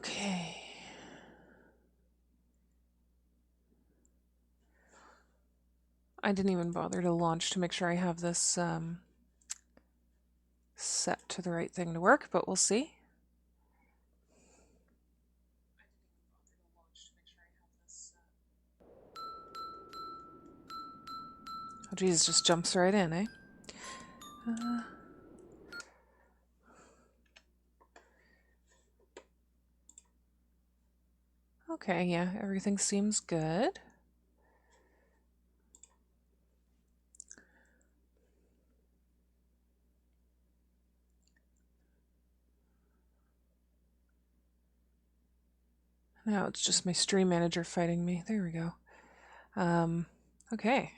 Okay. I didn't even bother to launch to make sure I have this set to the right thing to work, but we'll see. Oh geez, just jumps right in, eh? Okay, yeah, everything seems good. Now it's just my stream manager fighting me. There we go. Okay.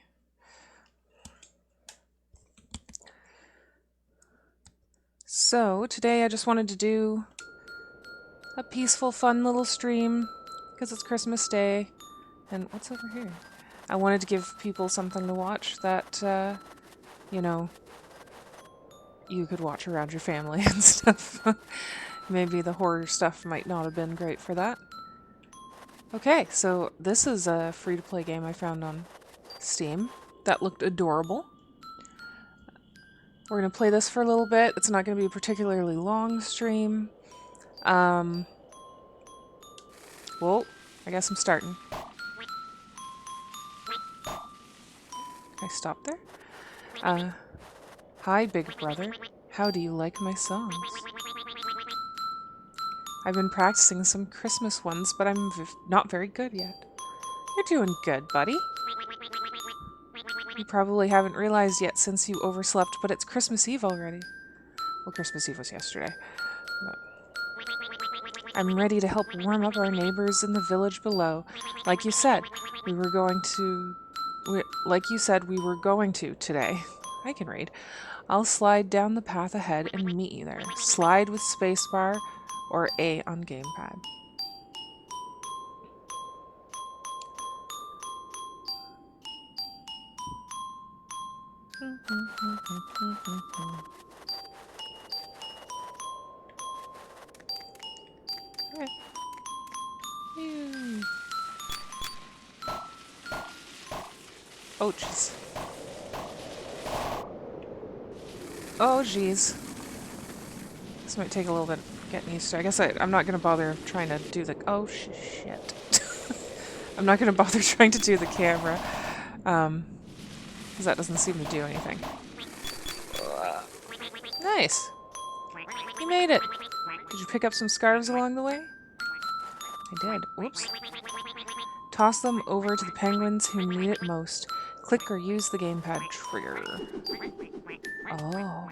So today I just wanted to do a peaceful, fun little stream because it's Christmas Day. And what's over here? I wanted to give people something to watch that, you know, you could watch around your family and stuff. Maybe the horror stuff might not have been great for that. Okay, so this is a free-to-play game I found on Steam that looked adorable. We're going to play this for a little bit. It's not going to be a particularly long stream. Well, I guess I'm starting. Can I stop there? Hi, big brother. How do you like my songs? I've been practicing some Christmas ones, but I'm not very good yet. You're doing good, buddy. You probably haven't realized yet since you overslept, but it's Christmas Eve already. Well, Christmas Eve was yesterday. But I'm ready to help warm up our neighbors in the village below. Like you said, we were going to today. I can read. I'll slide down the path ahead and meet you there. Slide with spacebar or A on gamepad. Okay. Oh, jeez. Oh, jeez. This might take a little bit getting used to. I guess I'm not going to bother trying to do the... Oh, shit. I'm not going to bother trying to do the camera. Because that doesn't seem to do anything. Nice. You made it. Did you pick up some scarves along the way? I did. Whoops. Toss them over to the penguins who need it most. Click or use the gamepad trigger. Oh.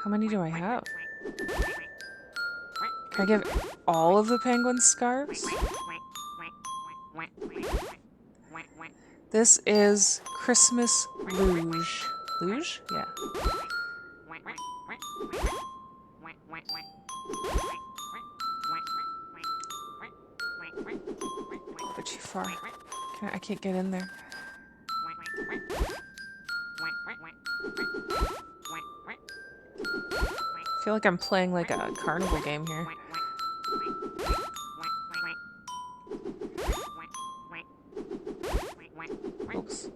How many do I have? Can I give all of the penguins scarves? This is Christmas Luge. Luge? Yeah. A bit too far. I can't get in there. I feel like I'm playing like a carnival game here. Oops.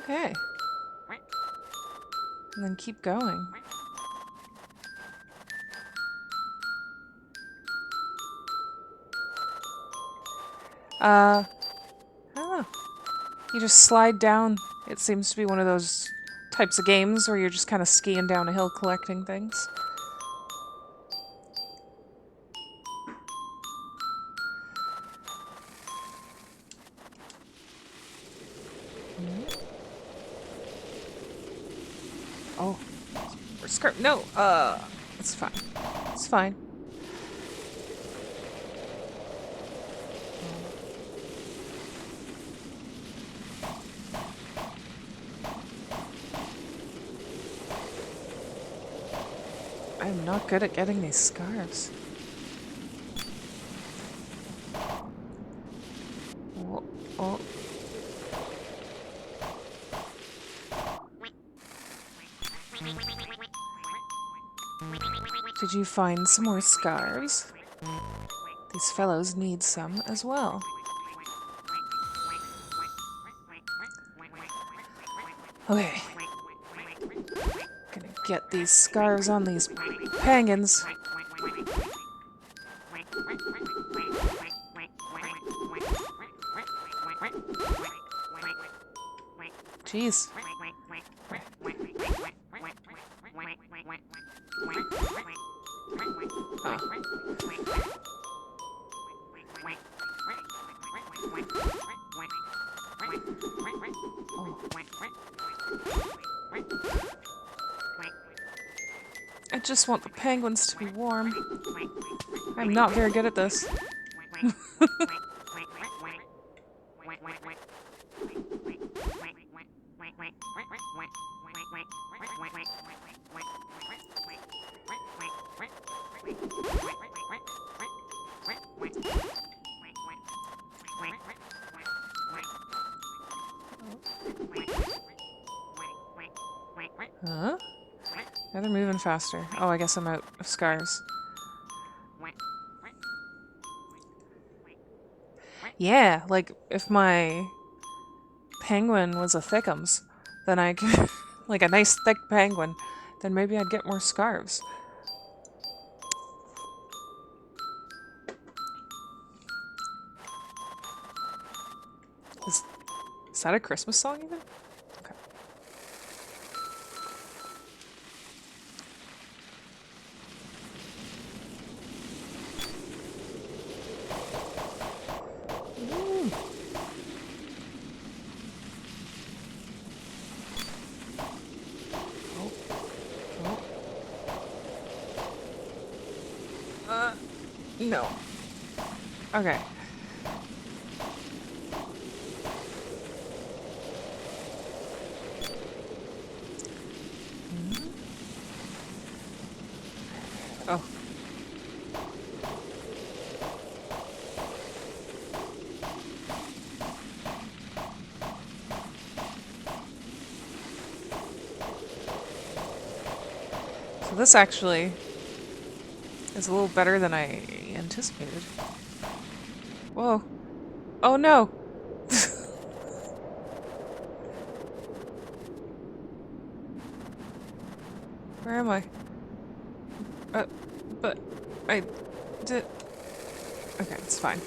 Okay. And then keep going. I don't know. You just slide down. It seems to be one of those types of games where you're just kind of skiing down a hill collecting things. Oh. Skirt. No. It's fine. It's fine. I'm not good at getting these scarves. Oh, oh. Did you find some more scarves? These fellows need some as well. Okay. Gonna get these scarves on these penguins. Jeez. Oh. I just want the penguins to be warm. I'm not very good at this. Huh? Yeah, they're moving faster. Oh, I guess I'm out of scarves. Yeah, like, if my penguin was a thickums, then I could... like a nice thick penguin, then maybe I'd get more scarves. Is that a Christmas song even? Okay. Ooh. Oh. Oh. No. Okay. Oh. So this actually is a little better than I anticipated. Whoa. Oh no! Where am I? But I did... Okay, it's fine.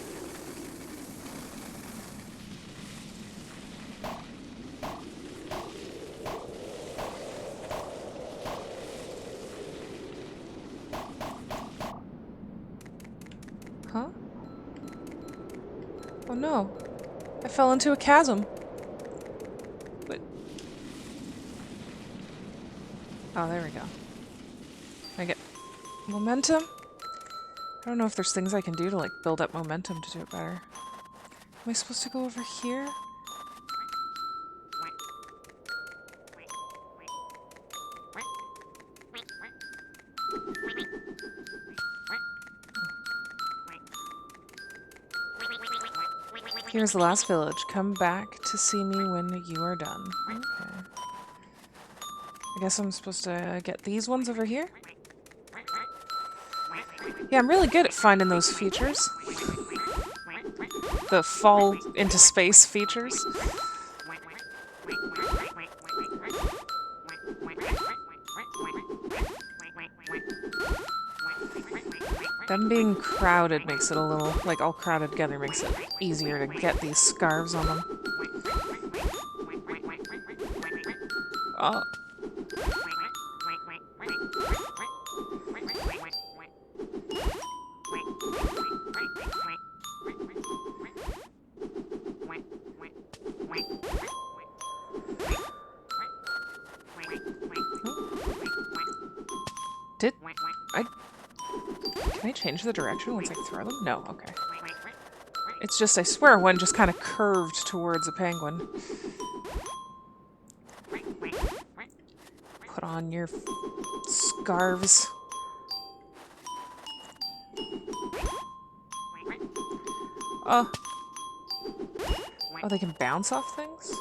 Huh? Oh no. I fell into a chasm. But... Oh, there we go. I get momentum? I don't know if there's things I can do to, like, build up momentum to do it better. Am I supposed to go over here? Here's the last village. Come back to see me when you are done. Okay. I guess I'm supposed to get these ones over here? Yeah, I'm really good at finding those features. The fall into space features. Them being crowded makes it a little, like, all crowded together makes it easier to get these scarves on them. Oh. Did I... Can I change the direction once I throw them? No, okay. It's just, I swear, one just kind of curved towards a penguin. Put on your scarves. Oh. Oh, they can bounce off things?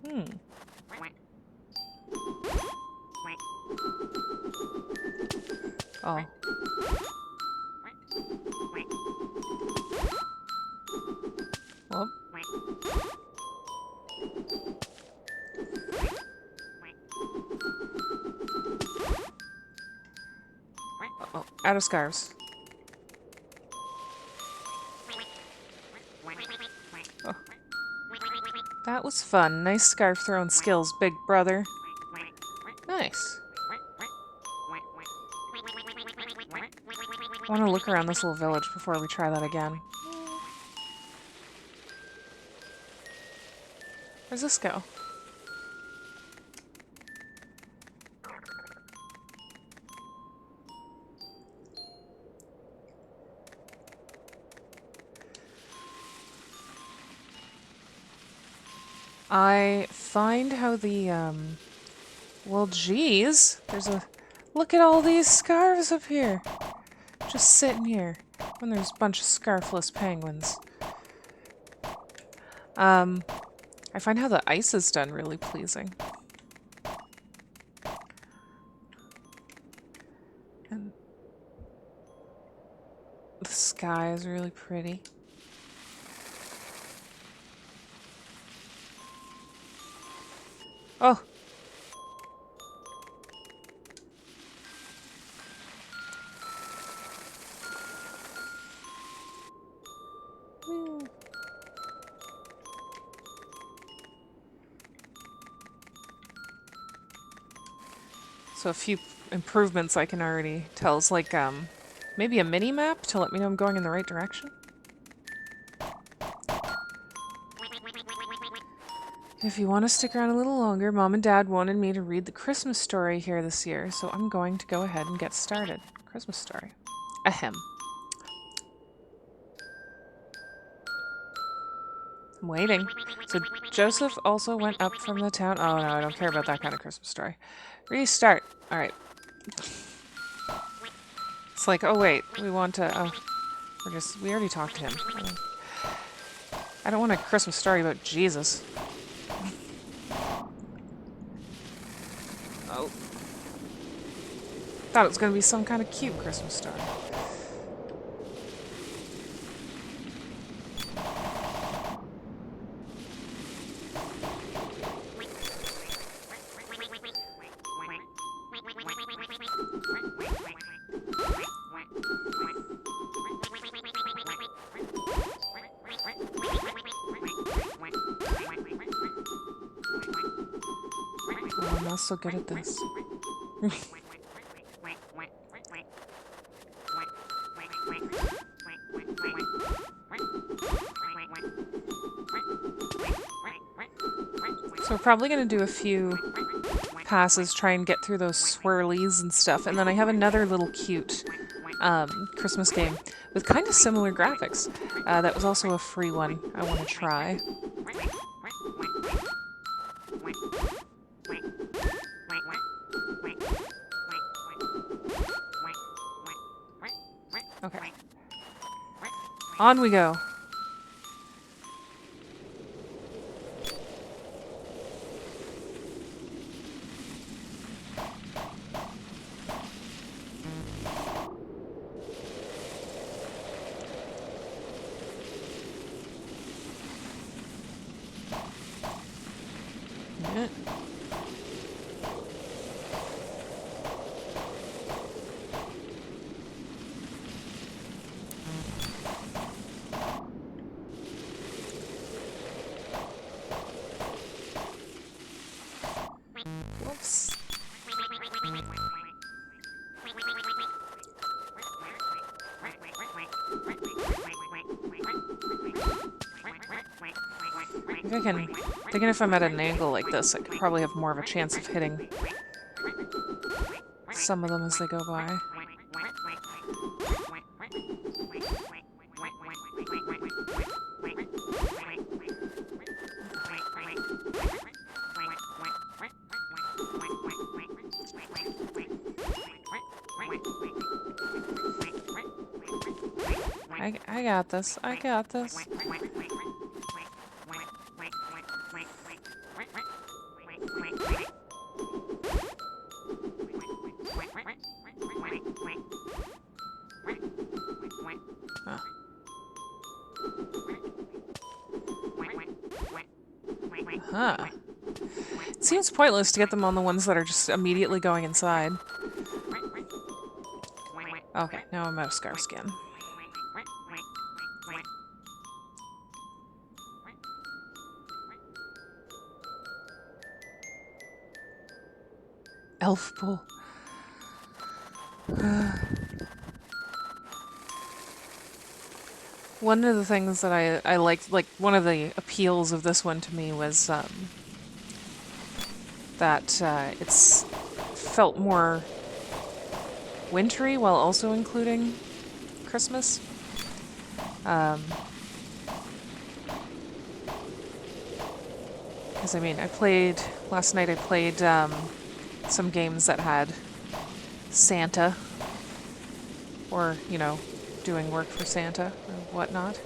Hmm. Oh. Well. Uh-oh. Out of scarves. Oh. That was fun. Nice scarf throwing skills, big brother. Nice. I want to look around this little village before we try that again. Where's this go? I find how the, well, geez. There's a... Look at all these scarves up here. Just sitting here. When there's a bunch of scarfless penguins. I find how the ice is done really pleasing. And the sky is really pretty. Oh! So a few improvements I can already tell is like, maybe a mini-map to let me know I'm going in the right direction? If you want to stick around a little longer, Mom and Dad wanted me to read the Christmas story here this year, so I'm going to go ahead and get started. Christmas story. Ahem. I'm waiting. So Joseph also went up from the town. Oh no, I don't care about that kind of Christmas story. Restart. Alright. It's like, oh wait, we want to... Oh, we already talked to him. I don't want a Christmas story about Jesus. Oh. Thought it was going to be some kind of cute Christmas story. Oh, I'm not so good at this. So we're probably going to do a few passes, try and get through those swirlies and stuff, and then I have another little cute Christmas game with kind of similar graphics. That was also a free one I want to try. Okay. On we go. Yeah. Whoops. I think thinking if I'm at an angle like this, I could probably have more of a chance of hitting some of them as they go by. I got this. I got this. Huh. Huh. It seems pointless to get them on the ones that are just immediately going inside. Okay, now I'm out of scarf skin. Elf pool. One of the things that I liked, like, one of the appeals of this one to me was that it's felt more wintry while also including Christmas. Because, I mean, last night I played some games that had Santa, or, you know, doing work for Santa or whatnot.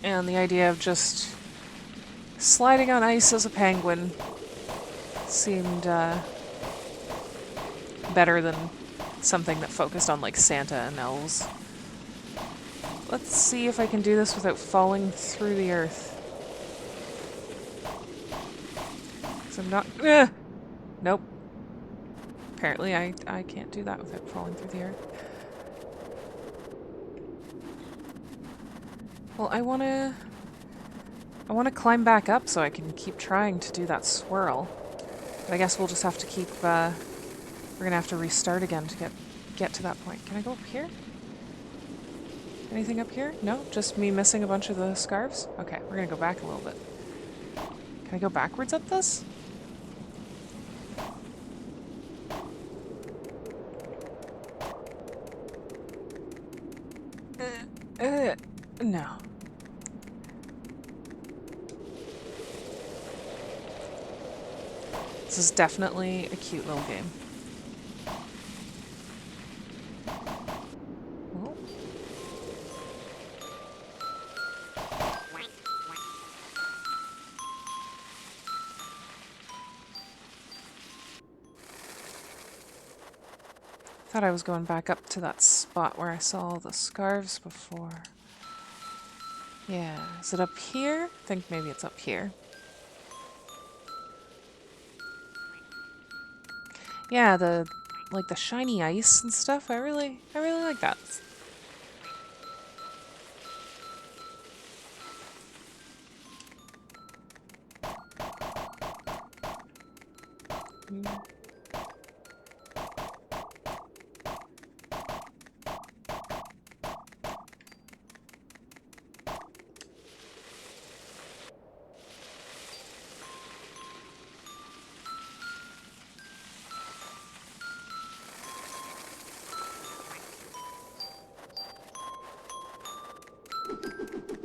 And the idea of just sliding on ice as a penguin seemed better than something that focused on, like, Santa and elves. Let's see if I can do this without falling through the earth. 'Cause I'm not... Nope. Apparently I can't do that without falling through the earth. Well, I wanna climb back up so I can keep trying to do that swirl. But I guess we'll just have to keep, we're gonna have to restart again to get to that point. Can I go up here? Anything up here? No? Just me missing a bunch of the scarves? Okay, we're gonna go back a little bit. Can I go backwards up this? No. This is definitely a cute little game. Oh. Thought I was going back up to that spot where I saw the scarves before. Yeah, is it up here? I think maybe it's up here. Yeah, the shiny ice and stuff. I really like that.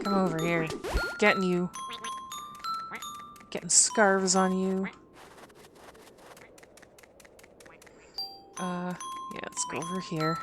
Come over here. Getting you. Getting scarves on you. Yeah, let's go over here.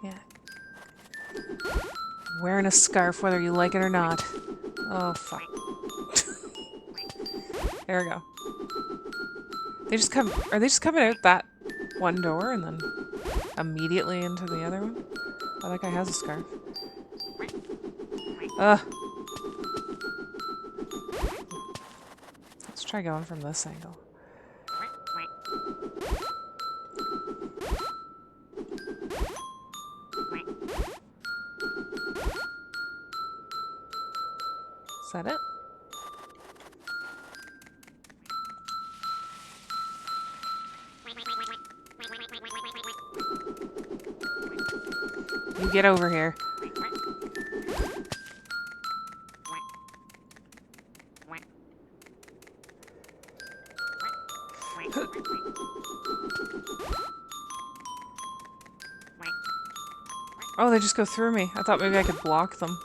Yeah. Wearing a scarf whether you like it or not. Oh, fuck. There we go. Are they just coming out that one door and then immediately into the other one? Oh, that guy has a scarf. Ugh. Let's try going from this angle. that it? You get over here. Oh, they just go through me. I thought maybe I could block them.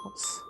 Oops.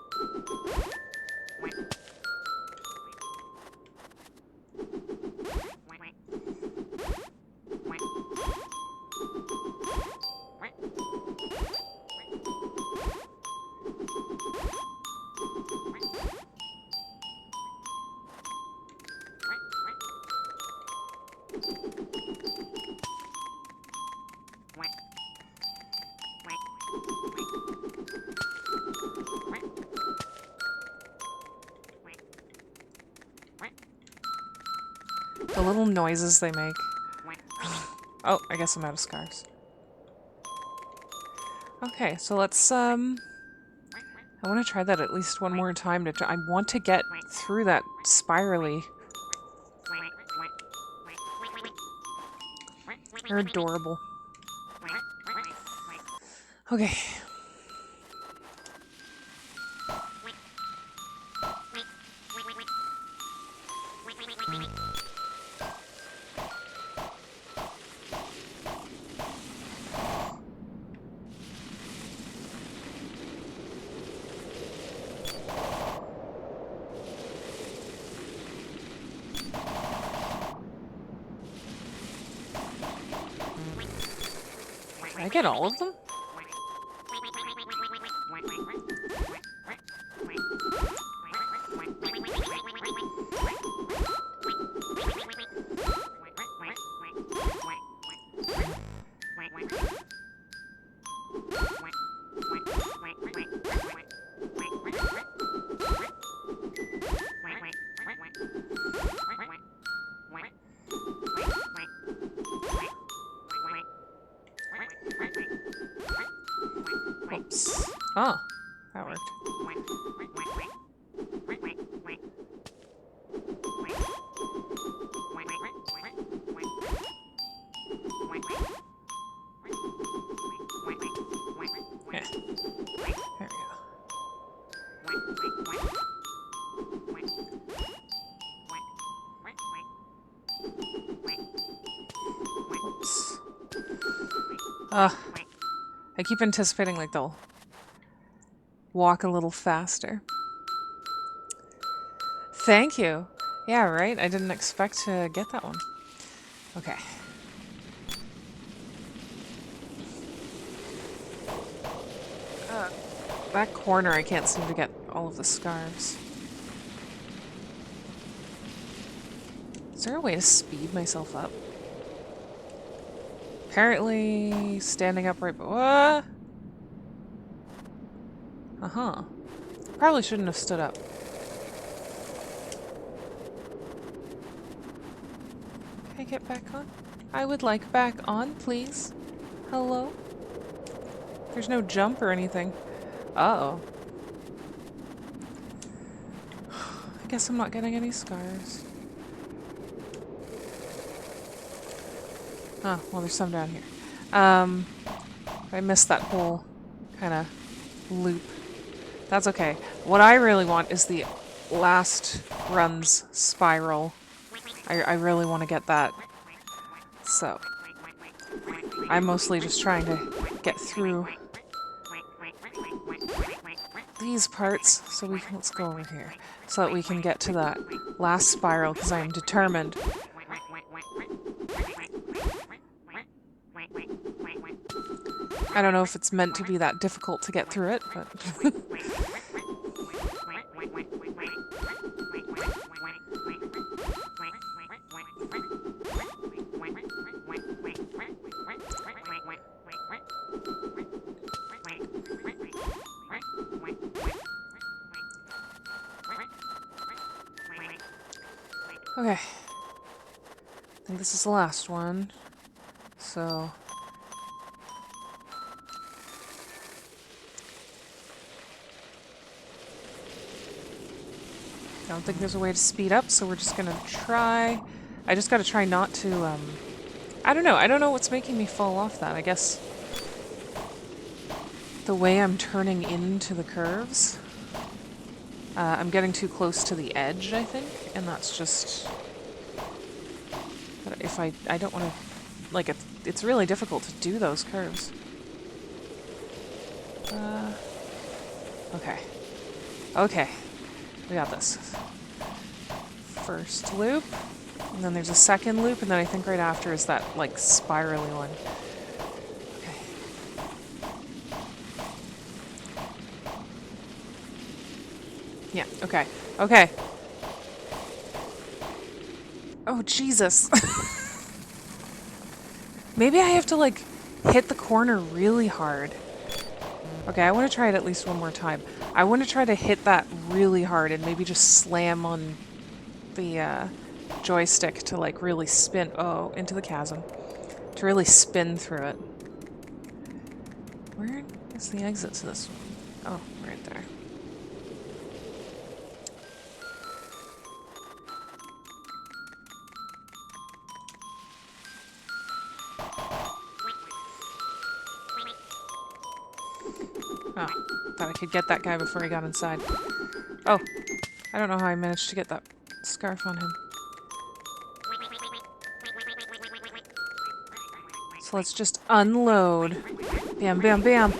The little noises they make. Oh, I guess I'm out of scars. Okay, so let's, I want to try that at least one more time. I want to get through that spirally. They're adorable. Okay. Can I get all of them? Oops. Oh, that worked. Yeah. There we go. Oops. I keep anticipating like they'll walk a little faster. Thank you. Yeah, right? I didn't expect to get that one. Okay. That corner I can't seem to get all of the scarves. Is there a way to speed myself up? Apparently standing upright, but what? Uh-huh. Probably shouldn't have stood up. Can I get back on? I would like back on, please. Hello? There's no jump or anything. Uh-oh. I guess I'm not getting any scars. Oh, well, there's some down here. I missed that whole kind of loop. That's okay. What I really want is the last run's spiral. I really want to get that. So, I'm mostly just trying to get through these parts so we can, let's go over here, so that we can get to that last spiral, because I am determined. I don't know if it's meant to be that difficult to get through it, but... Okay. I think this is the last one. so... I don't think there's a way to speed up, so we're just gonna try... I just gotta try not to, I don't know. I don't know what's making me fall off that. I guess the way I'm turning into the curves. I'm getting too close to the edge, I think, and that's just... If I don't want to... Like, it's really difficult to do those curves. Okay. Okay. We got this. First loop, and then there's a second loop, and then I think right after is that, like, spirally one. Okay. Yeah, okay. Okay. Oh, Jesus. Maybe I have to, like, hit the corner really hard. Okay, I want to try it at least one more time. I want to try to hit that really hard and maybe just slam on the joystick to, like, really spin... Oh, into the chasm. To really spin through it. Where is the exit to this one? Oh, right there. Oh, thought I could get that guy before he got inside. Oh, I don't know how I managed to get that scarf on him. So let's just unload. Bam, bam, bam.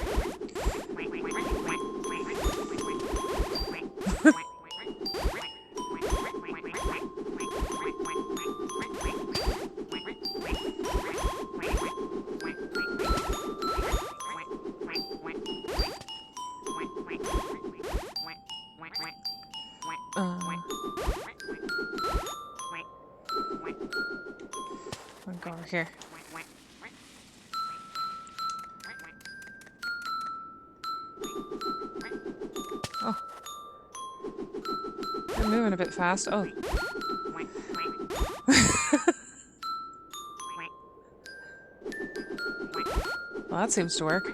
I'm gonna go over here. Oh. They're moving a bit fast. Oh. Well, that seems to work.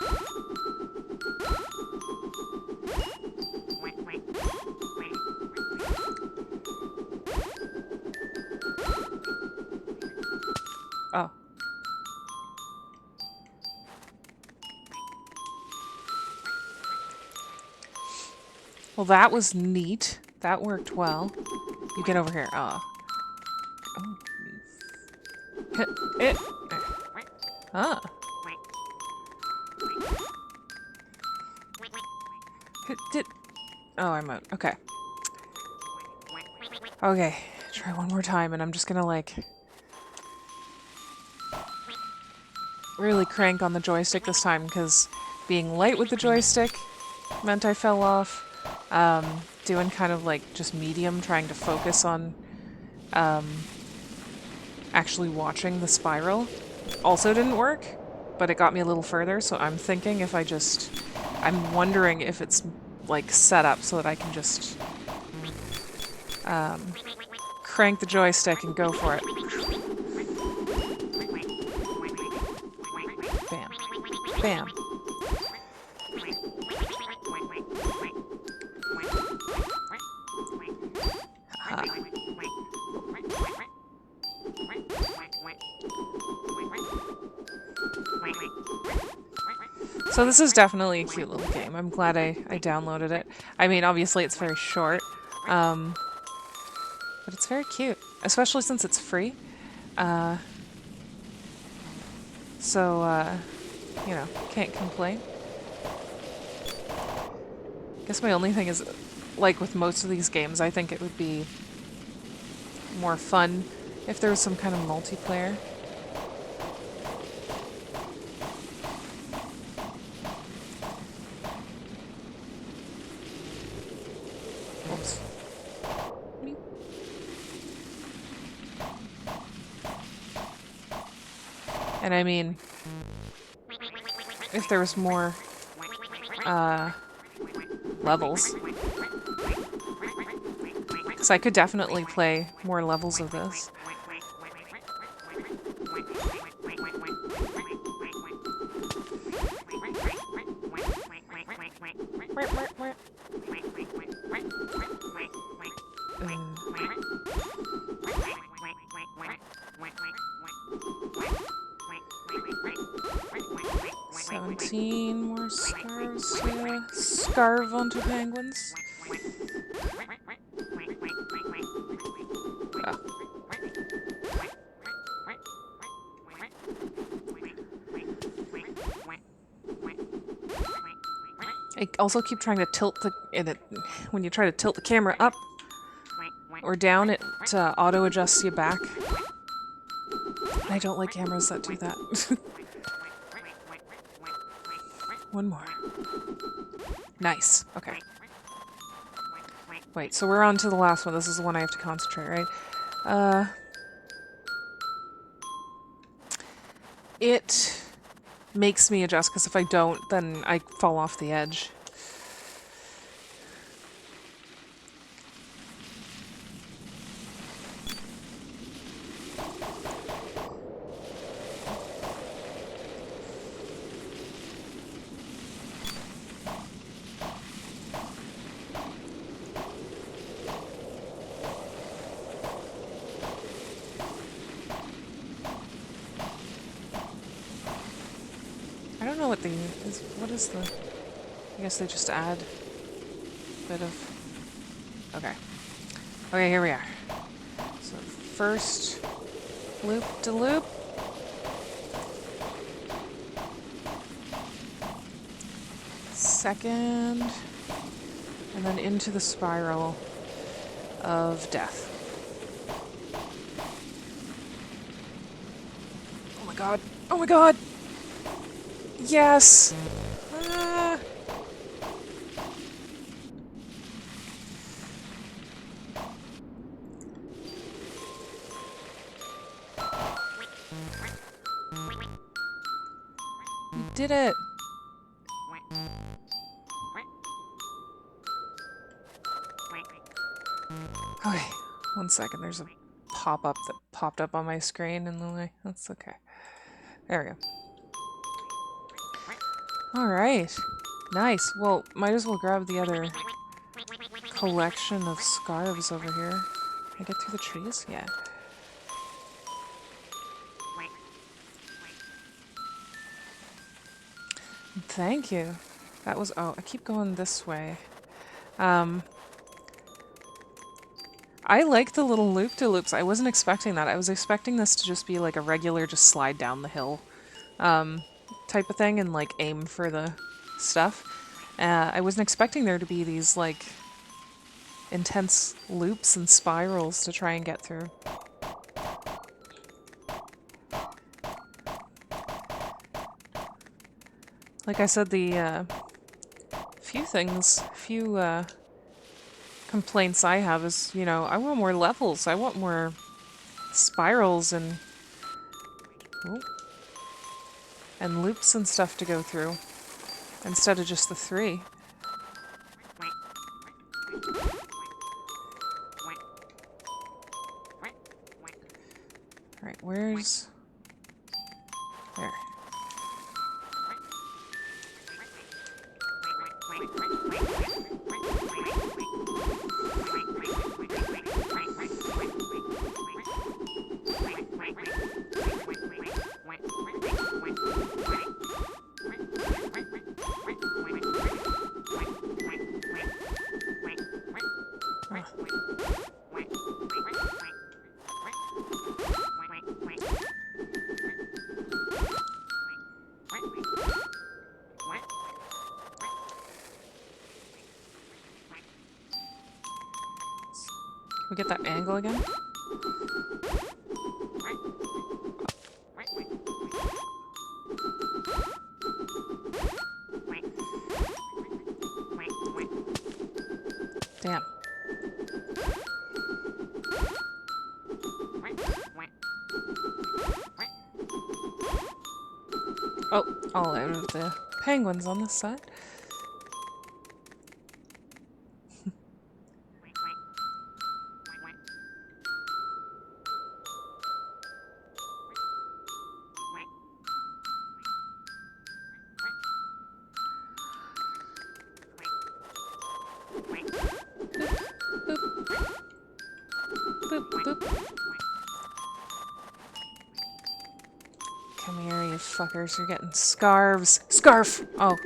Oh. Well, that was neat. That worked well. You get over here. Oh. Hit it. Ah. Hit it. Oh, I'm out. Okay. Okay. Try one more time, and I'm just gonna, like, really crank on the joystick this time, because being light with the joystick meant I fell off. Doing kind of like just medium, trying to focus on actually watching the spiral also didn't work, but it got me a little further, so I'm thinking if I just... I'm wondering if it's like set up so that I can just crank the joystick and go for it. Bam. Bam. So this is definitely a cute little game. I'm glad I downloaded it. I mean, obviously it's very short, but it's very cute, especially since it's free. So, you know, can't complain. I guess my only thing is, like with most of these games, I think it would be more fun if there was some kind of multiplayer. Oops. And I mean, if there was more levels. Because I could definitely play more levels of this. 17 more scarves to scarve onto penguins. Ah. I also keep trying to tilt when you try to tilt the camera up or down, it auto adjusts you back. I don't like cameras that do that. One more. Nice. Okay. Wait, so we're on to the last one. This is the one I have to concentrate, right? It makes me adjust, because if I don't, then I fall off the edge. I don't know what what is the... I guess they just add a bit of... Okay. Okay, here we are. So first loop to loop. Second. And then into the spiral of death. Oh my god. Oh my god! Yes! Ah. You did it! Okay, 1 second. There's a pop-up that popped up on my screen in the way. That's okay. There we go. Alright. Nice. Well, might as well grab the other collection of scarves over here. Can I get through the trees? Yeah. Thank you. That was... Oh, I keep going this way. I like the little loop-de-loops. I wasn't expecting that. I was expecting this to just be like a regular just slide down the hill type of thing and like aim for the stuff. I wasn't expecting there to be these like intense loops and spirals to try and get through. Like I said, the few complaints I have is, you know, I want more levels. I want more spirals and loops and stuff to go through instead of just the 3. Alright, where's... There. We get that angle again? Damn. Oh, all out of the penguins on this side. motherfuckers. You're getting scarves. Scarf! Oh.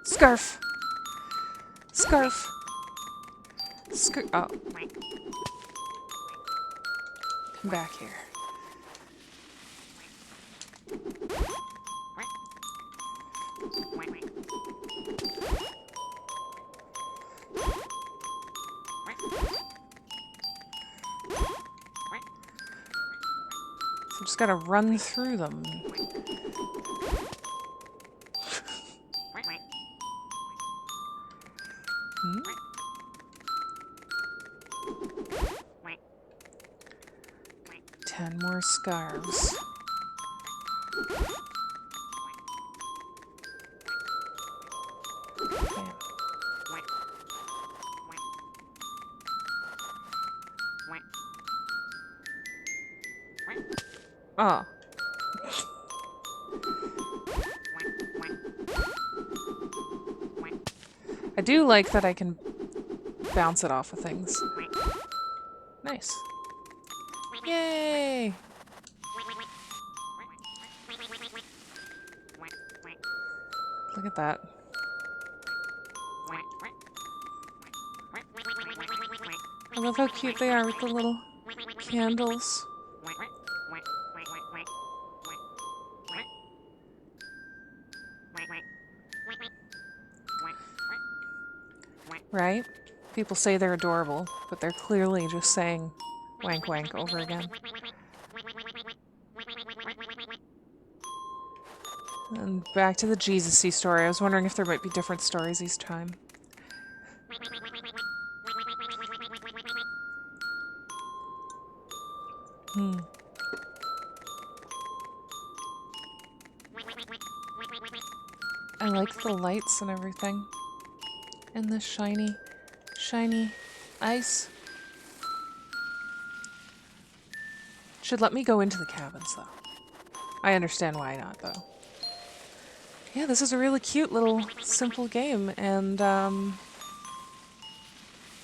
Scarf! Scarf! Oh. Come back here. So just gotta run through them. Hmm? 10 more scarves. Bam. Oh. I do like that I can bounce it off of things. Nice. Yay! Look at that. I love how cute they are with the little candles. Right? People say they're adorable, but they're clearly just saying wank wank over again. And back to the Jesus-y story. I was wondering if there might be different stories each time. I like the lights and everything. And the shiny, shiny ice. Should let me go into the cabins, though. I understand why not, though. Yeah, this is a really cute little simple game, and a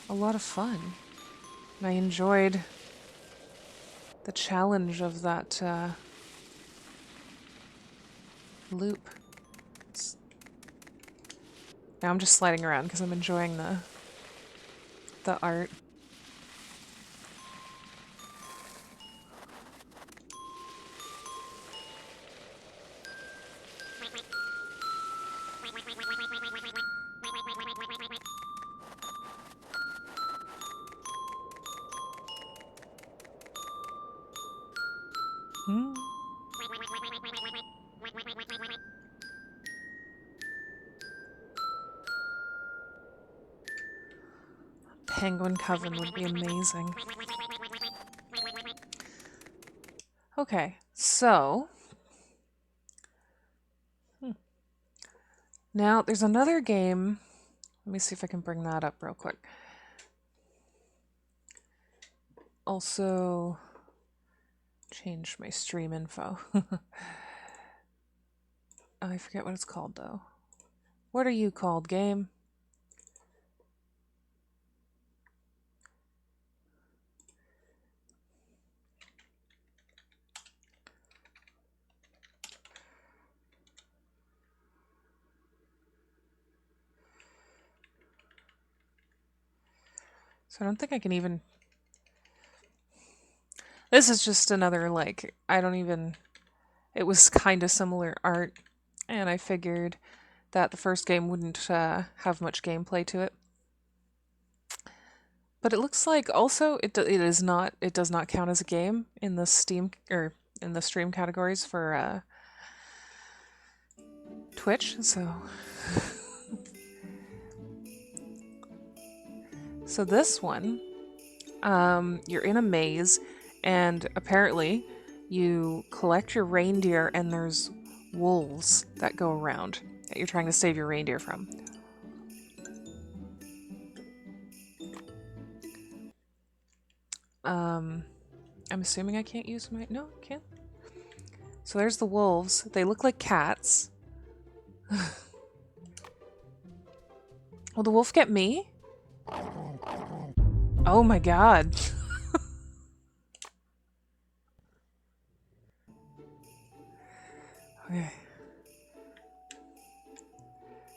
lot of fun. And I enjoyed the challenge of that loop. Now I'm just sliding around because I'm enjoying the art. Penguin Coven would be amazing. Okay, so now there's another game. Let me see if I can bring that up real quick. Also, change my stream info. I forget what it's called though. What are you called, game? So I don't think I can even... This is just another, like, I don't even... It was kind of similar art, and I figured that the first game wouldn't have much gameplay to it. But it looks like also it does not count as a game in the Steam or in the stream categories for Twitch. So this one, you're in a maze, and apparently you collect your reindeer, and there's wolves that go around that you're trying to save your reindeer from. I'm assuming I can't use my... No, I can't. So there's the wolves. They look like cats. Will the wolf get me? Oh my god. Okay.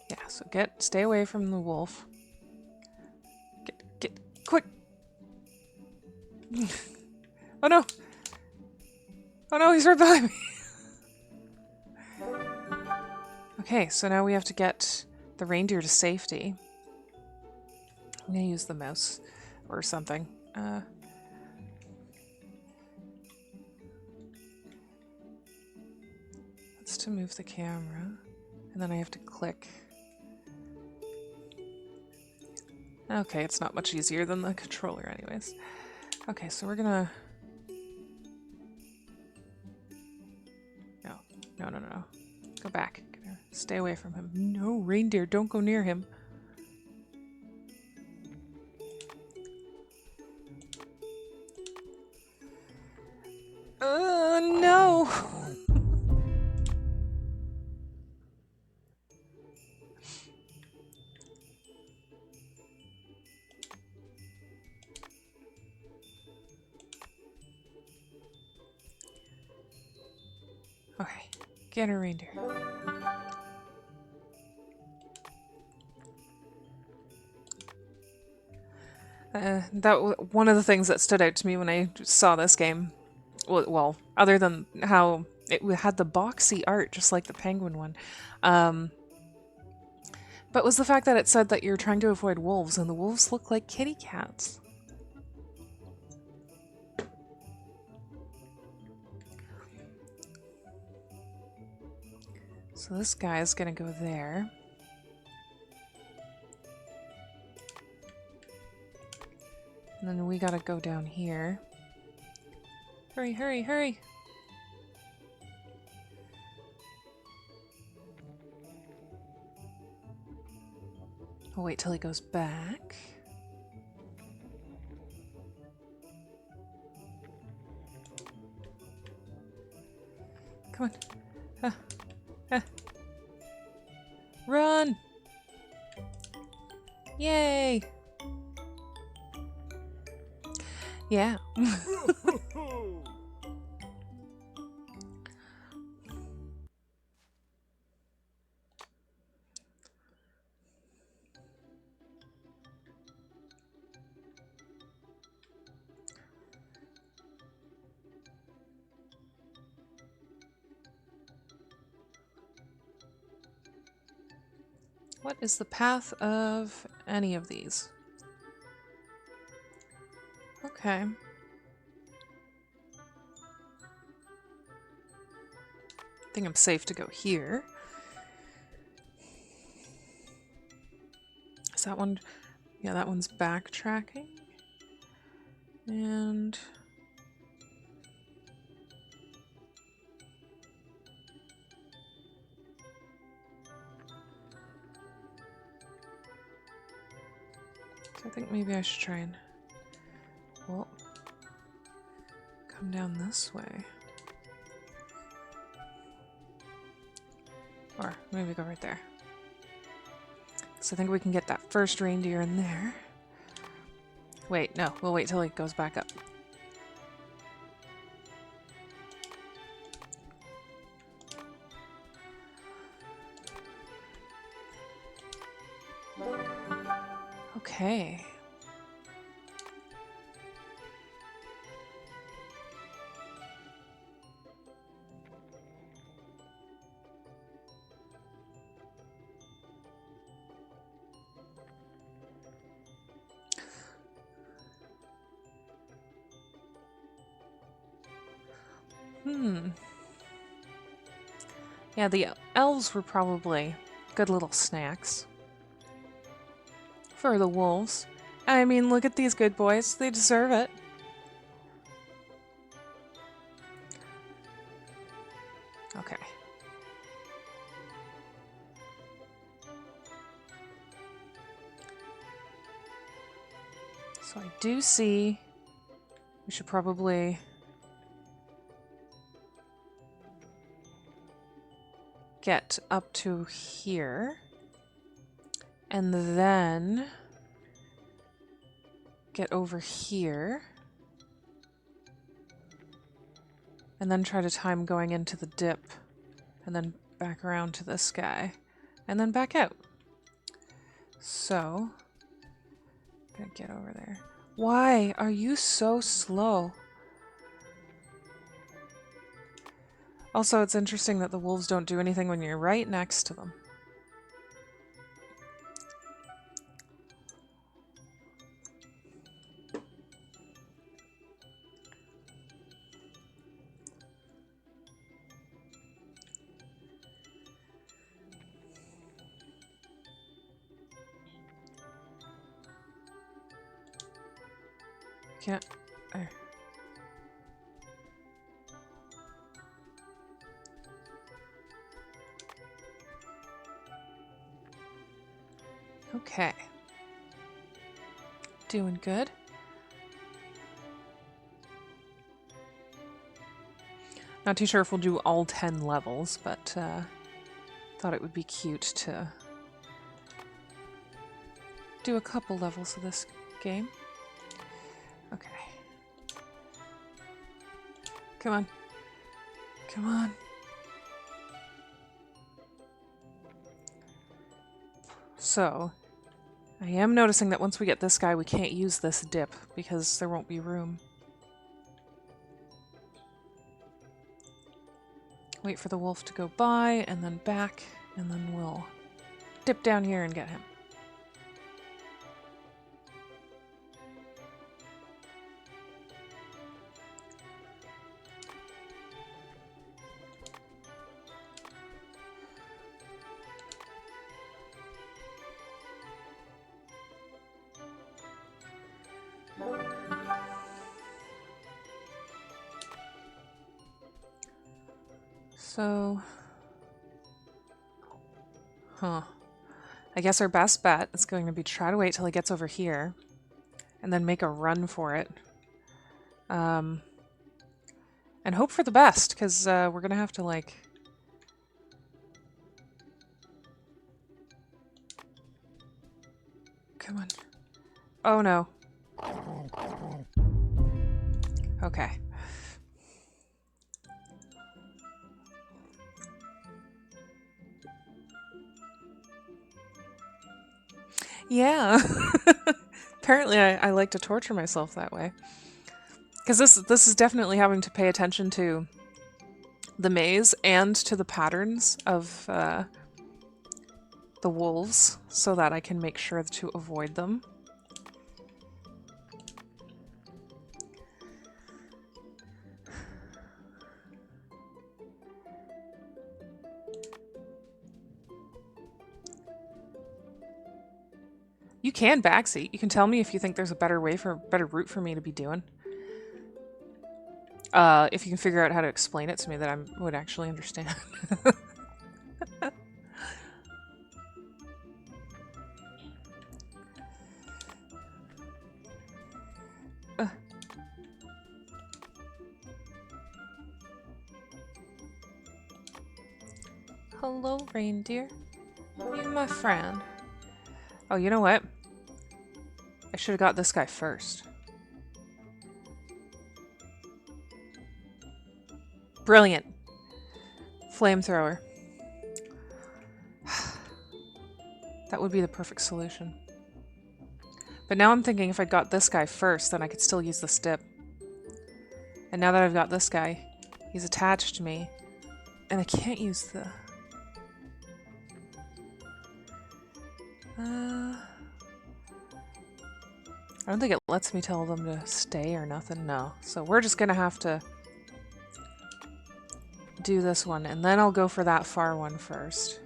Yeah, so stay away from the wolf. Get, quick! Oh no! Oh no, he's right behind me! Okay, so now we have to get the reindeer to safety. I'm gonna use the mouse or something. That's to move the camera. And then I have to click. Okay, it's not much easier than the controller anyways. Okay, so we're gonna... No. Go back. Stay away from him. No, reindeer, don't go near him. No! Okay, get a reindeer. One of the things that stood out to me when I saw this game, well, other than how it had the boxy art, just like the penguin one, but was the fact that it said that you're trying to avoid wolves, and the wolves look like kitty cats. So this guy is gonna go there. And then we gotta go down here. Hurry, hurry, hurry! I'll wait till he goes back. Come on. Run! Yay! Yeah. What is the path of any of these? Okay. I think I'm safe to go here. Is that one? Yeah, that one's backtracking. And... so I think maybe I should try and... well, come down this way. Or maybe go right there. So I think we can get that first reindeer in there. Wait, no, we'll wait till he goes back up. Okay. Yeah, the elves were probably good little snacks for the wolves. I mean, look at these good boys. They deserve it. Okay. So I do see we should probably get up to here and then get over here and then try to time going into the dip and then back around to this guy, and then back out. So, I'm gonna get over there. Why are you so slow? Also, it's interesting that the wolves don't do anything when you're right next to them. Can't. There. Okay. Doing good. Not too sure if we'll do all 10 levels, but thought it would be cute to do a couple levels of this game. Okay. Come on. Come on. So, I am noticing that once we get this guy, we can't use this dip because there won't be room. Wait for the wolf to go by, and then back, and then we'll dip down here and get him. So, I guess our best bet is going to be try to wait till he gets over here and then make a run for it. And hope for the best, because we're going to have to, like... Come on. Oh, no. Okay. Yeah. Apparently I like to torture myself that way. Because this is definitely having to pay attention to the maze and to the patterns of the wolves so that I can make sure to avoid them. You can backseat. You can tell me if you think there's a better route for me to be doing. If you can figure out how to explain it to me, that I would actually understand. Hello, reindeer. You my friend. Oh, you know what? I should have got this guy first. Brilliant. Flamethrower. That would be the perfect solution. But now I'm thinking if I got this guy first, then I could still use this dip. And now that I've got this guy, he's attached to me, and I can't use the... I don't think it lets me tell them to stay or nothing, no. So we're just gonna have to do this one, and then I'll go for that far one first.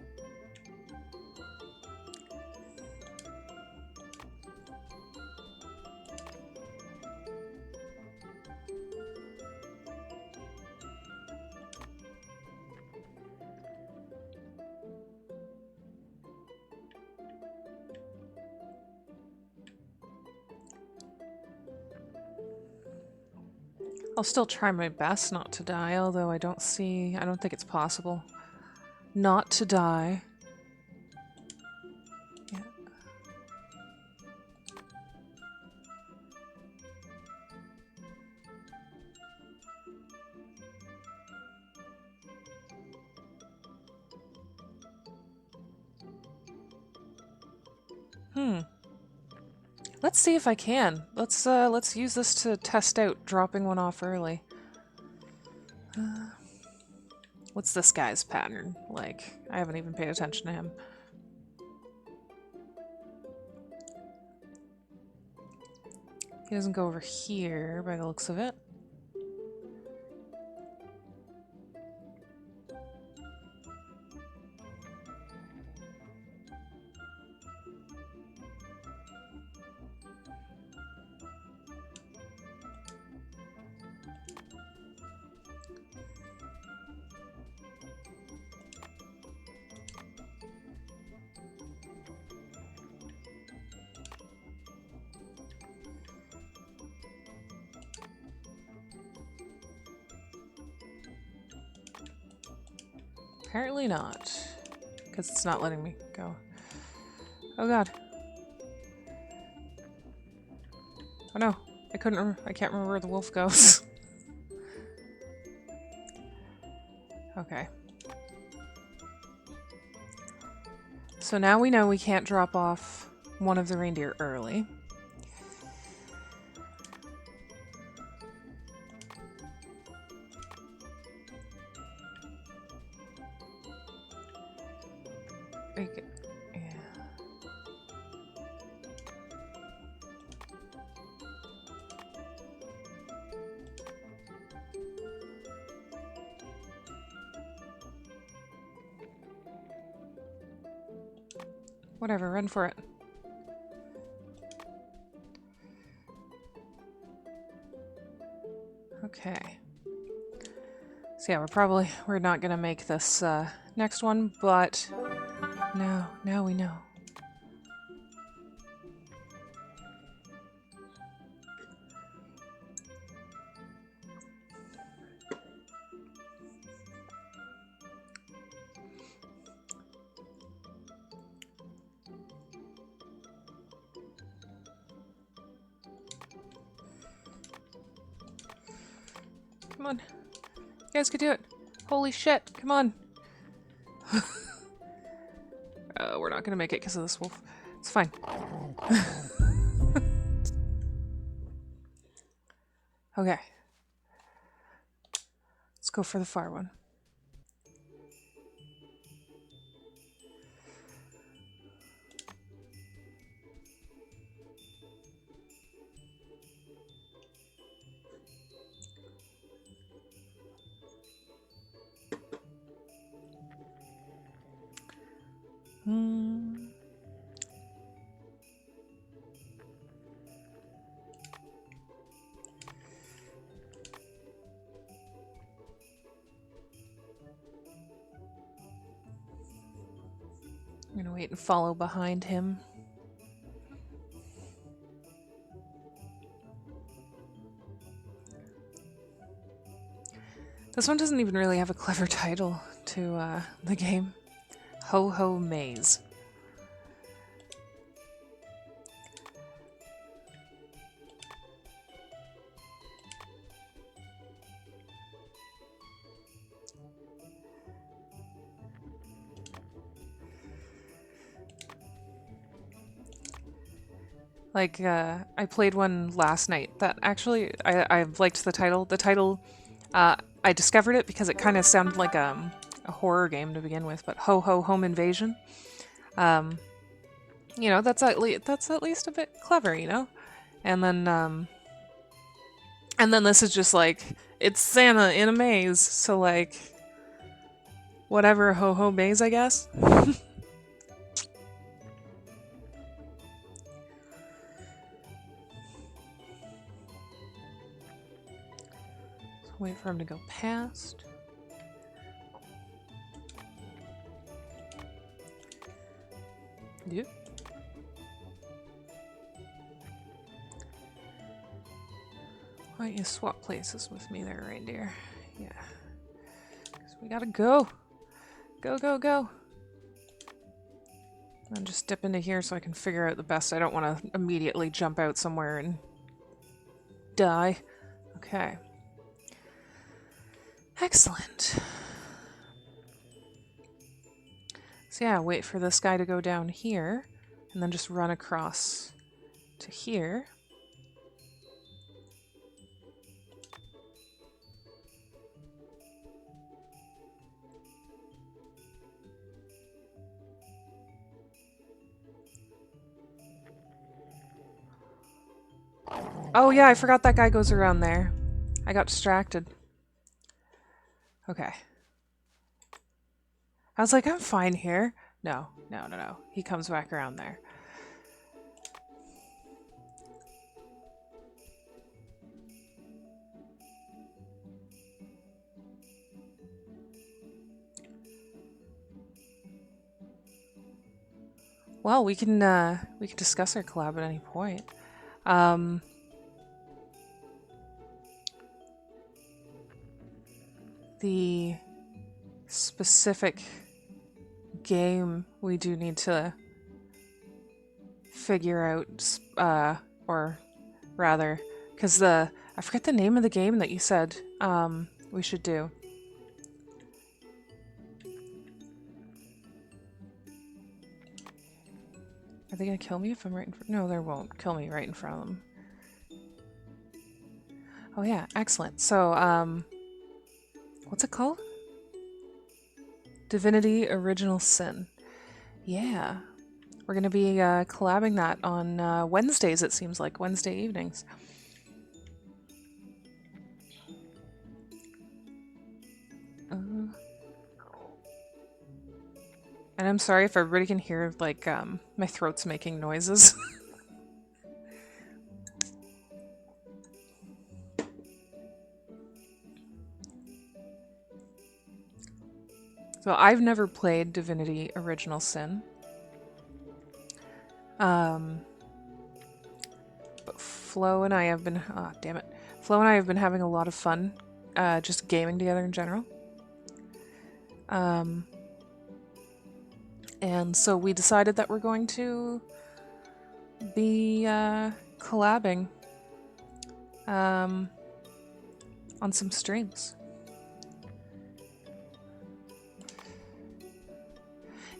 I'll still try my best not to die, although I don't think it's possible not to die. Yeah. Let's see if I can. Let's use this to test out dropping one off early. What's this guy's pattern like? I haven't even paid attention to him. He doesn't go over here by the looks of it. Apparently not, because it's not letting me go. Oh god. Oh no, I can't remember where the wolf goes. Okay. So now we know we can't drop off one of the reindeer early. Okay. Yeah. Whatever, run for it. Okay. So yeah, we're not gonna make this next one, but now we know. Come on. You guys could do it. Holy shit, come on. We're not gonna make it because of this wolf. It's fine. Okay. Let's go for the far one. I'm gonna wait and follow behind him. This one doesn't even really have a clever title to the game. Ho Ho Maze. Like, I played one last night that actually, I liked the title. The title, I discovered it because it kind of sounded like a horror game to begin with, but Ho Ho Home Invasion. You know, that's at least a bit clever, you know? And then this is just like, it's Santa in a maze, so like, whatever, Ho Ho Maze, I guess? Wait for him to go past. Yep. Why don't you swap places with me there, reindeer? Yeah. 'Cause we gotta go. Go, go, go. I'll just dip into here so I can figure out the best. I don't want to immediately jump out somewhere and die. Okay. Excellent. So yeah, wait for this guy to go down here. and then just run across to here. Oh yeah, I forgot that guy goes around there. I got distracted. Okay. I was like, I'm fine here. No. He comes back around there. Well, we can discuss our collab at any point. The specific game we do need to figure out, or rather, because I forget the name of the game that you said we should do. Are they gonna kill me if I'm right in front? No, they won't kill me right in front of them. Oh yeah, excellent. So, what's it called? Divinity Original Sin. Yeah. We're going to be collabing that on Wednesdays, it seems like. Wednesday evenings. And I'm sorry if everybody can hear, like, my throat's making noises. So I've never played Divinity Original Sin. But Flo and I have been... Oh, damn it. Flo and I have been having a lot of fun just gaming together in general. And so we decided that we're going to be collabing on some streams.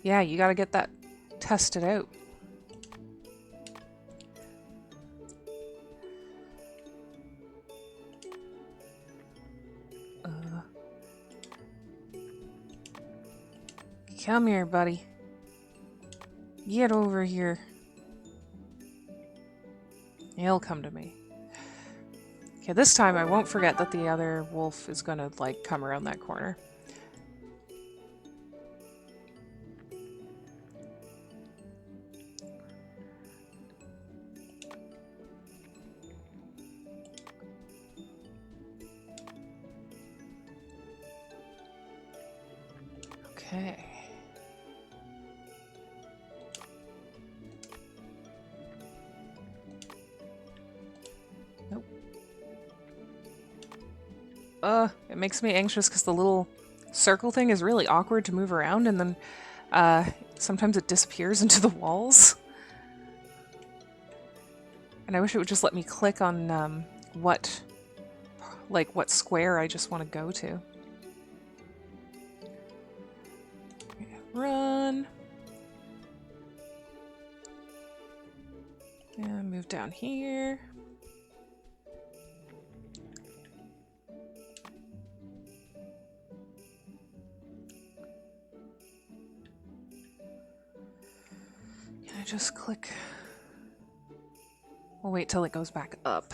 Yeah, you gotta get that tested out. Come here, buddy. Get over here. He'll come to me. Okay, this time I won't forget that the other wolf is gonna, like, come around that corner. Okay. Nope. It makes me anxious because the little circle thing is really awkward to move around, and then sometimes it disappears into the walls. And I wish it would just let me click on what square I just want to go to. Run. And move down here. Can I just click? We'll wait till it goes back up.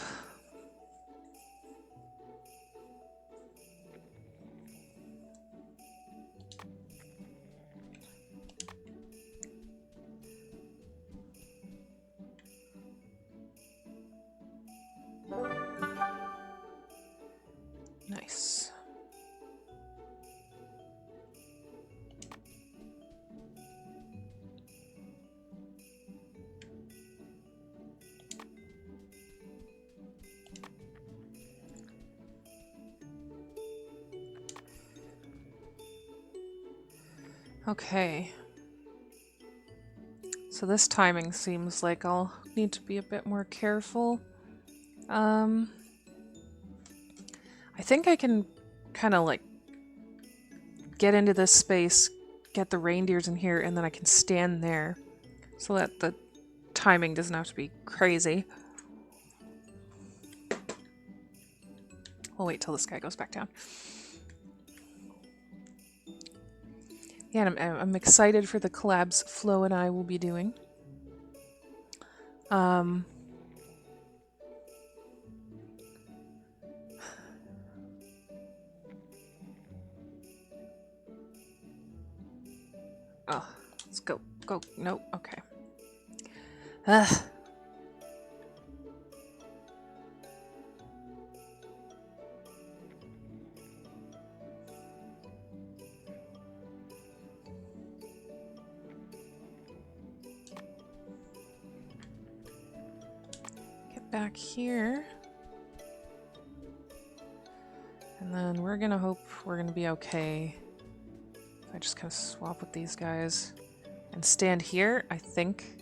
Nice. Okay. So this timing seems like I'll need to be a bit more careful. I think I can kind of like get into this space, get the reindeers in here, and then I can stand there so that the timing doesn't have to be crazy. We'll wait till this guy goes back down. Yeah, and I'm excited for the collabs Flo and I will be doing. Oh, let's go. Go. Nope. Okay. Ugh. Get back here. And then we're gonna hope we're gonna be okay. If I just kind of swap with these guys and stand here, I think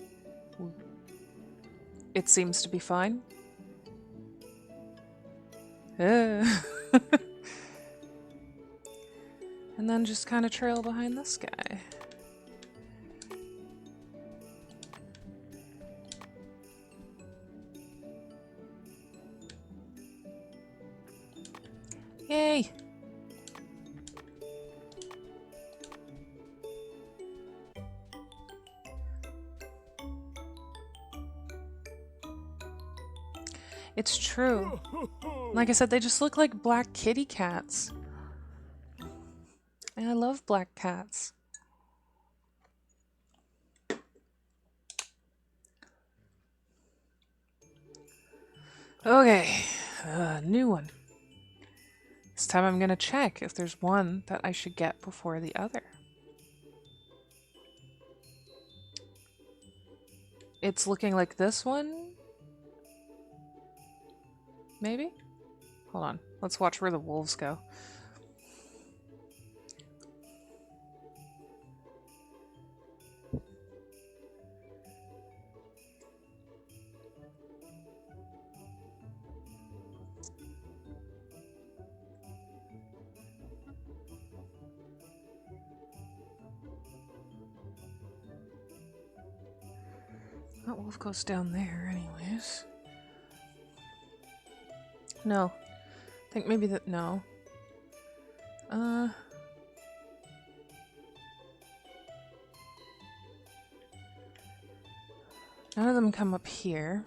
it seems to be fine. And then just kind of trail behind this guy. Yay! It's true. Like I said, they just look like black kitty cats. And I love black cats. Okay, new one. This time I'm gonna check if there's one that I should get before the other. It's looking like this one? Maybe? Hold on, let's watch where the wolves go. That wolf goes down there anyways. No. I think maybe that... no. None of them come up here.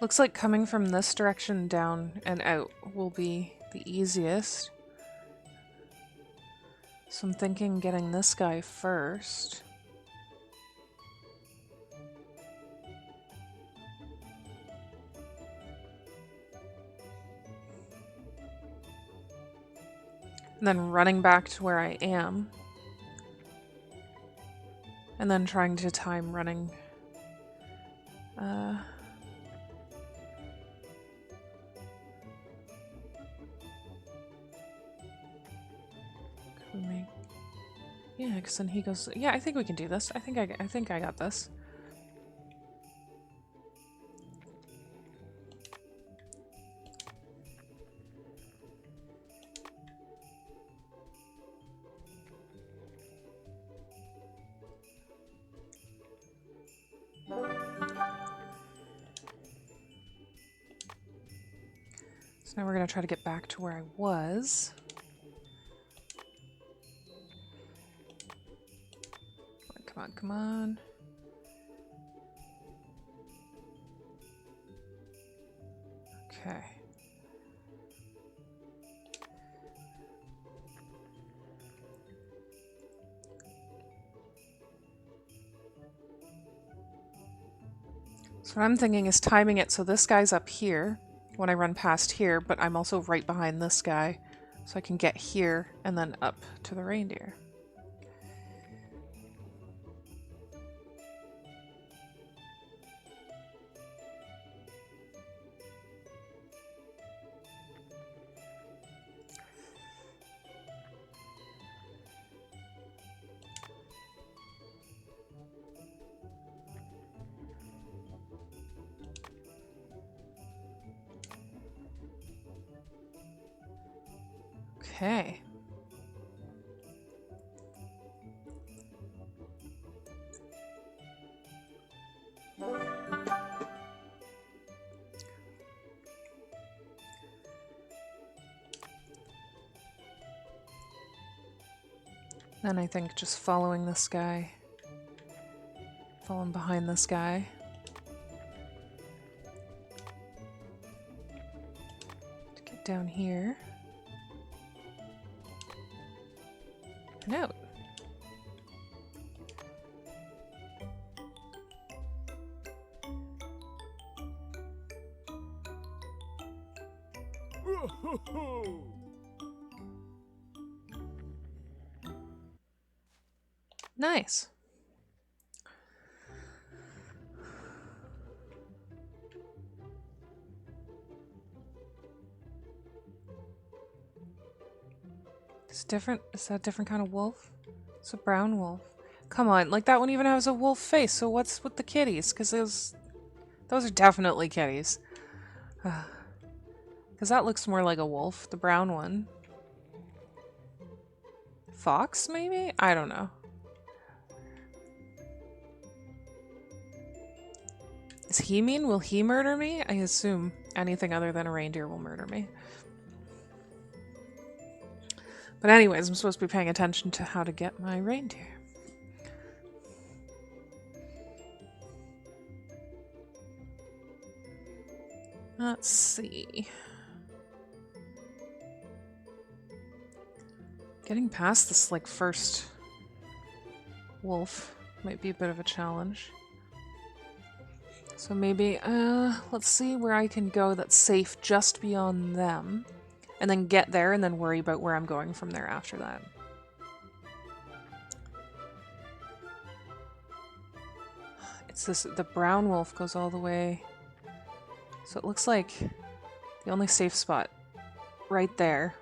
Looks like coming from this direction down and out will be the easiest. So I'm thinking getting this guy first. And then running back to where I am. And then trying to time running. Could we make... yeah, because then he goes... yeah, I think we can do this. I think I got this. So now we're going to try to get back to where I was. Come on, come on. Okay. So what I'm thinking is timing it so this guy's up here when I run past here, but I'm also right behind this guy, so I can get here and then up to the reindeer. Okay. Then I think just following this guy. Following behind this guy. To get down here. And out. Nice. It's different. Is that a different kind of wolf? It's a brown wolf. Come on, like that one even has a wolf face, so what's with the kitties? Because those are definitely kitties. Because that looks more like a wolf, the brown one. Fox, maybe? I don't know. Is he mean? Will he murder me? I assume anything other than a reindeer will murder me. But anyways, I'm supposed to be paying attention to how to get my reindeer. Let's see. Getting past this, like, first wolf might be a bit of a challenge. So maybe, let's see where I can go that's safe just beyond them. And then get there and then worry about where I'm going from there after that. It's this, the brown wolf goes all the way. So it looks like the only safe spot right there.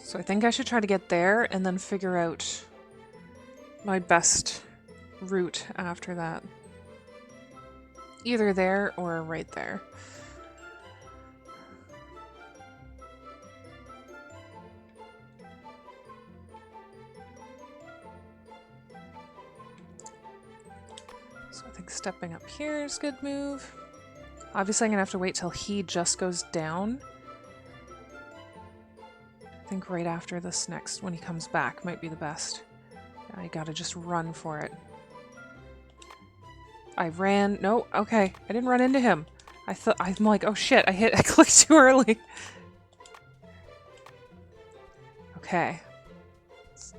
So I think I should try to get there and then figure out my best route after that. Either there or right there. So I think stepping up here is a good move. Obviously I'm gonna have to wait till he just goes down. I think right after this next, when he comes back, might be the best. I gotta just run for it. I ran. No, okay. I didn't run into him. I'm like, oh shit, I clicked too early. Okay. So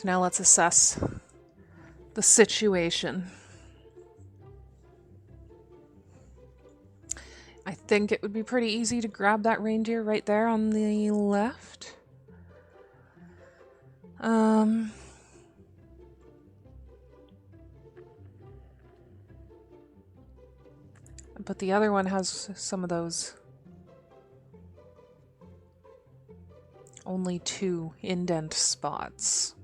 now let's assess the situation. I think it would be pretty easy to grab that reindeer right there on the left. But the other one has some of those only 2 indent spots.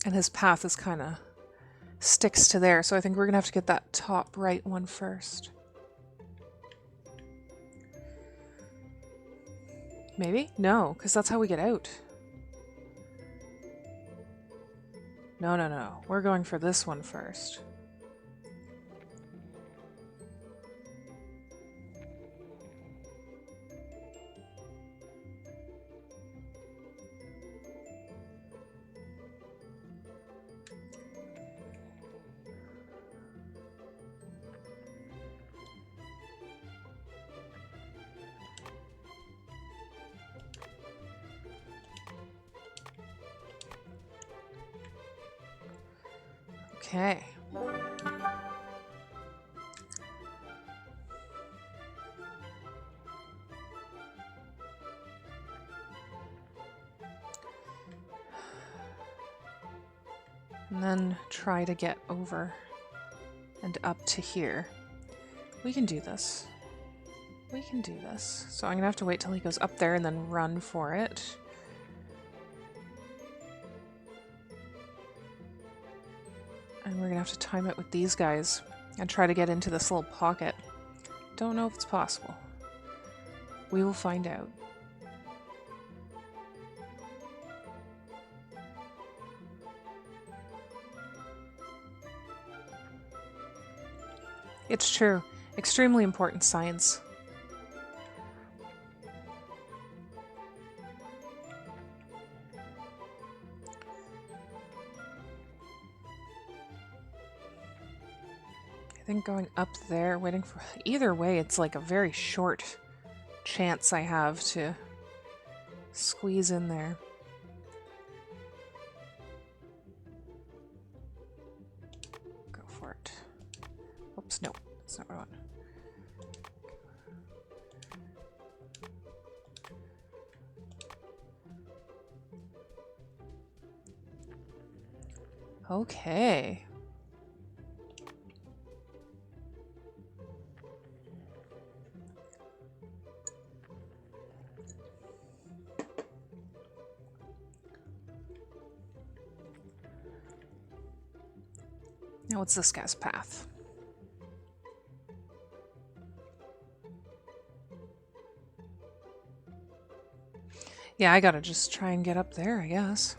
And his path is kind of sticks to there, so I think we're gonna have to get that top right one first. Maybe? No, because that's how we get out. No, no, no. We're going for this one first. Okay. And then try to get over and up to here. We can do this. We can do this. So I'm gonna have to wait till he goes up there and then run for it. And we're gonna have to time it with these guys and try to get into this little pocket. Don't know if it's possible. We will find out. It's true. Extremely important science. I think going up there, waiting for... Either way, it's like a very short chance I have to squeeze in there. Go for it. Oops, no. That's not what I want. Okay. Now what's this guy's path? Yeah, I gotta just try and get up there, I guess.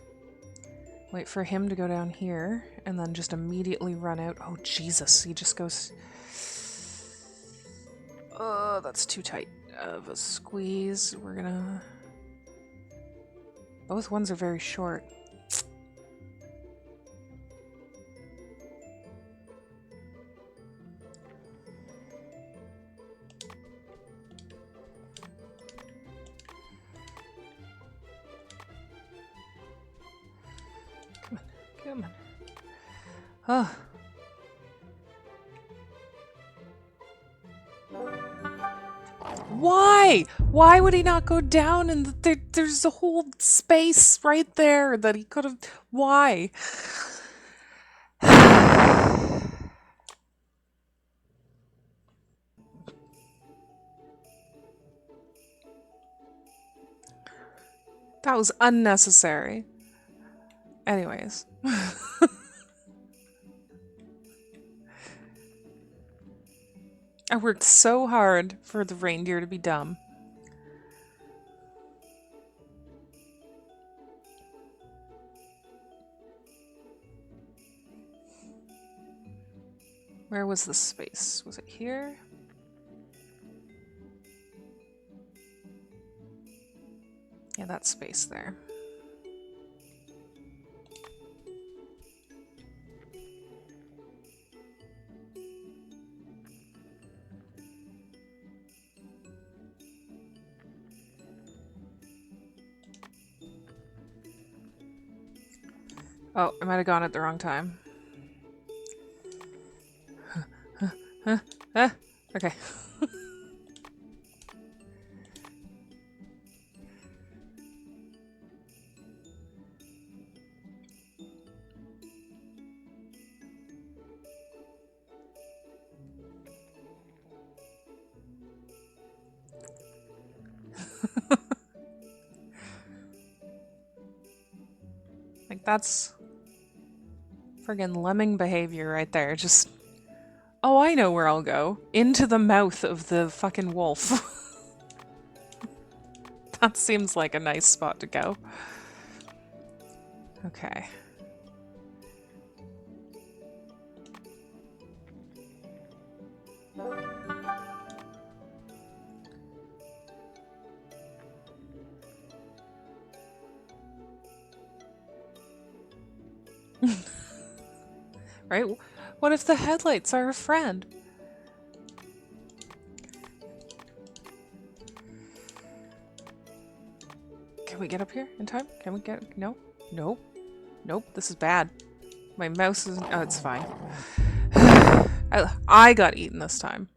Wait for him to go down here, and then just immediately run out. Oh, Jesus, he just goes... Oh, that's too tight of a squeeze. We're gonna... Both ones are very short. Come on. Oh. Why? Why would he not go down? And there's a whole space right there that he could have... Why? That was unnecessary. Anyways. I worked so hard for the reindeer to be dumb. Where was the space? Was it here? Yeah, that space there. Oh, I might have gone at the wrong time. Okay. Like, that's friggin' lemming behavior right there. Just, oh, I know where I'll go. Into the mouth of the fucking wolf. That seems like a nice spot to go. Okay. Right? What if the headlights are a friend? Can we get up here in time? Can we get... No? Nope. Nope, this is bad. My mouse is... Oh, it's fine. I got eaten this time.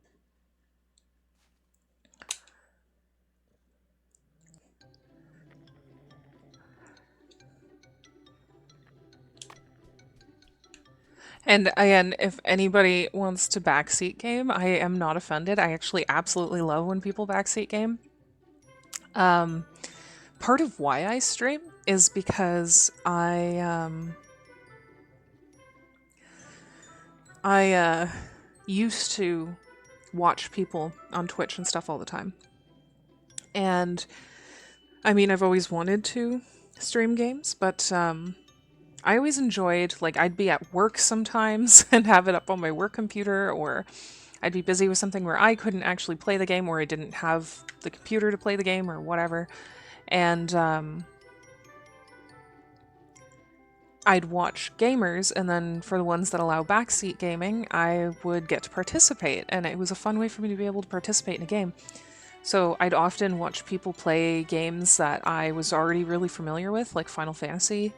And again, if anybody wants to backseat game, I am not offended. I actually absolutely love when people backseat game. Part of why I stream is because I I used to watch people on Twitch and stuff all the time. And I mean, I've always wanted to stream games, but I always enjoyed, like, I'd be at work sometimes and have it up on my work computer, or I'd be busy with something where I couldn't actually play the game, or I didn't have the computer to play the game, or whatever. And I'd watch gamers, and then for the ones that allow backseat gaming, I would get to participate, and it was a fun way for me to be able to participate in a game. So I'd often watch people play games that I was already really familiar with, like Final Fantasy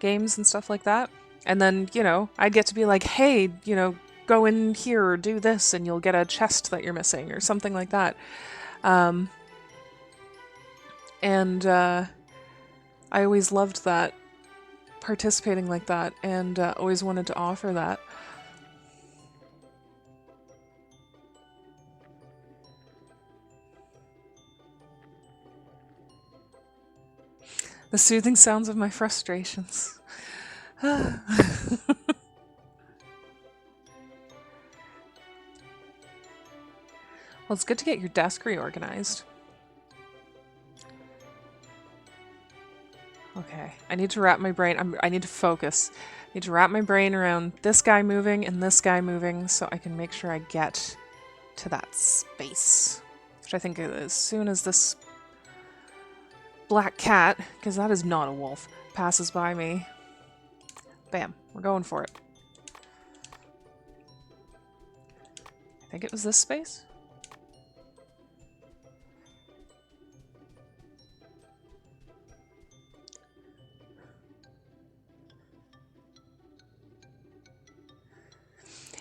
games and stuff like that. And then, you know, I'd get to be like, hey, you know, go in here or do this, and you'll get a chest that you're missing, or something like that. And I always loved that, participating like that, and always wanted to offer that. The soothing sounds of my frustrations. Well, it's good to get your desk reorganized. Okay, I need to wrap my brain. I need to focus. I need to wrap my brain around this guy moving and this guy moving so I can make sure I get to that space. Which I think as soon as this black cat, because that is not a wolf, passes by me, bam, we're going for it. I think it was this space?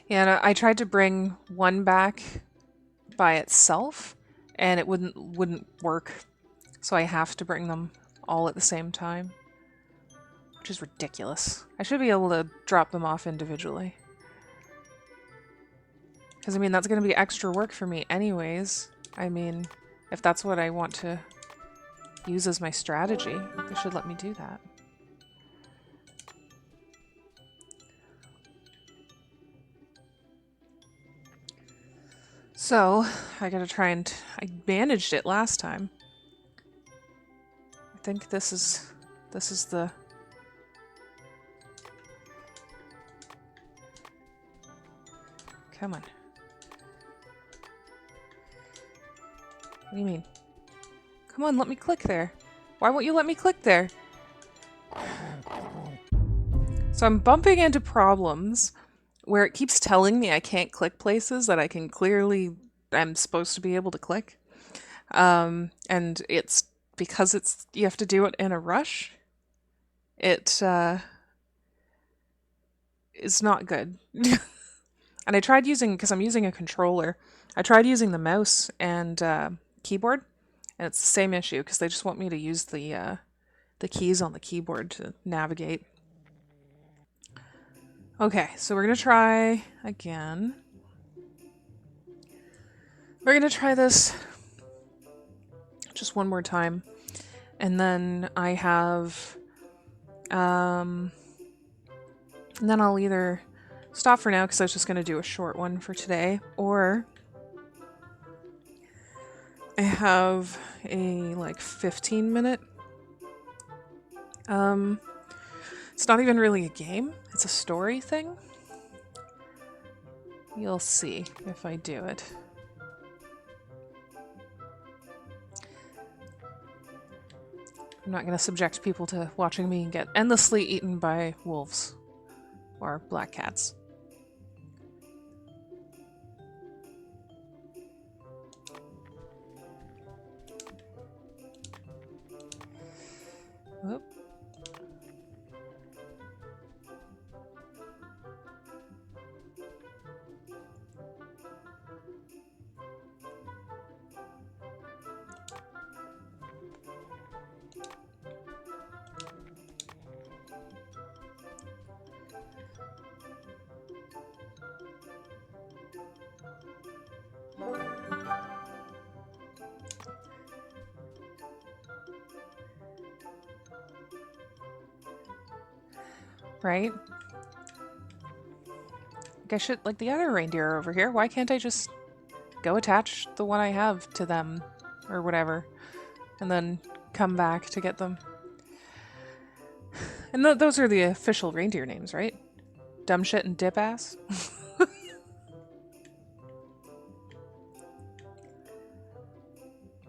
Yeah, and I tried to bring one back by itself, and it wouldn't work. So I have to bring them all at the same time, which is ridiculous. I should be able to drop them off individually. Because, I mean, that's going to be extra work for me anyways. I mean, if that's what I want to use as my strategy, they should let me do that. So, I gotta try and... I managed it last time. I think this is the... Come on. What do you mean? Come on, let me click there. Why won't you let me click there? So I'm bumping into problems where it keeps telling me I can't click places that I'm supposed to be able to click. And it's because you have to do it in a rush. It is not good. And I tried using, because I'm using a controller, I tried using the mouse and keyboard, and it's the same issue because they just want me to use the keys on the keyboard to navigate. Okay, so we're gonna try again. We're gonna try this just one more time, and then I have, and then I'll either stop for now because I was just gonna do a short one for today, or I have a like 15-minute. It's not even really a game. It's a story thing. You'll see if I do it. I'm not going to subject people to watching me get endlessly eaten by wolves or black cats. Whoop. Right? Like I should, like the other reindeer are over here. Why can't I just go attach the one I have to them or whatever and then come back to get them? And those are the official reindeer names, right? Dumb shit and dip ass.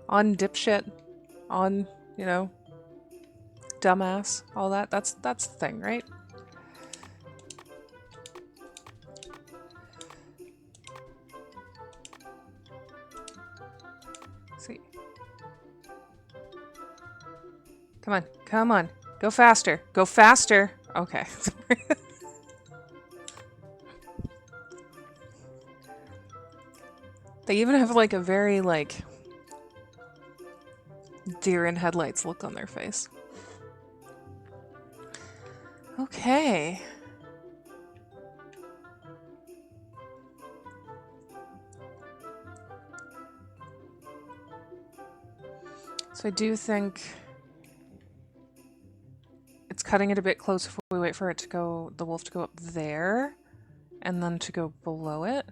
On dipshit, on, you know, dumbass, all that. That's the thing, right? See. Come on, come on. Go faster. Go faster. Okay. They even have like a very like deer in headlights look on their face. Okay. So I do think it's cutting it a bit close if we wait for it to go, the wolf to go up there and then to go below it.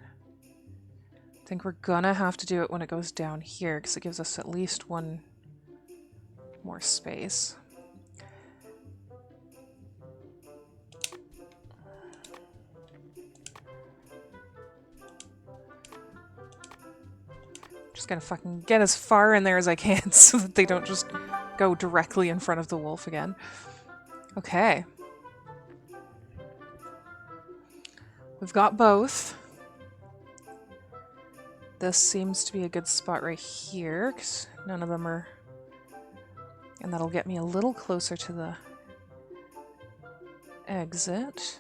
I think we're gonna have to do it when it goes down here because it gives us at least one more space. Just gonna fucking get as far in there as I can so that they don't just go directly in front of the wolf again. Okay. We've got both. This seems to be a good spot right here, because none of them are... And that'll get me a little closer to the exit.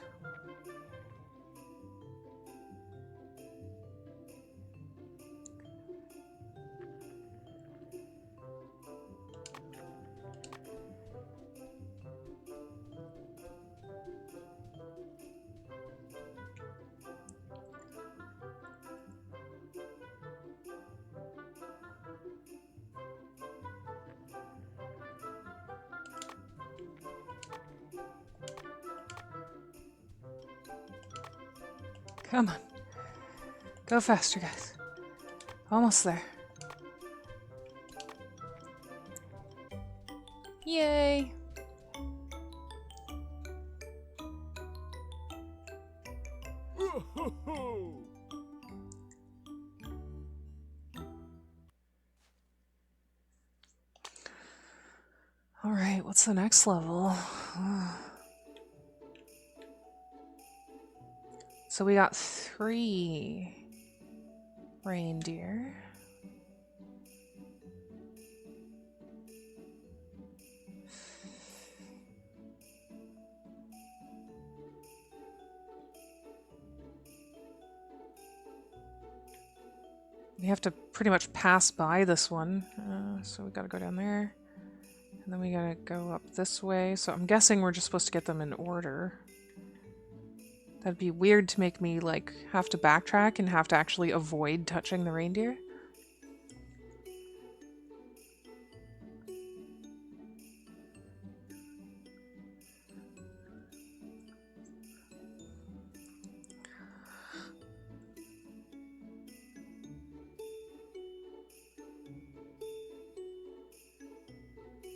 Come on. Go faster, guys. Almost there. Yay! Alright, what's the next level? So we got 3 reindeer. We have to pretty much pass by this one, so we gotta go down there. And then we gotta go up this way, so I'm guessing we're just supposed to get them in order. That'd be weird to make me, like, have to backtrack and have to actually avoid touching the reindeer.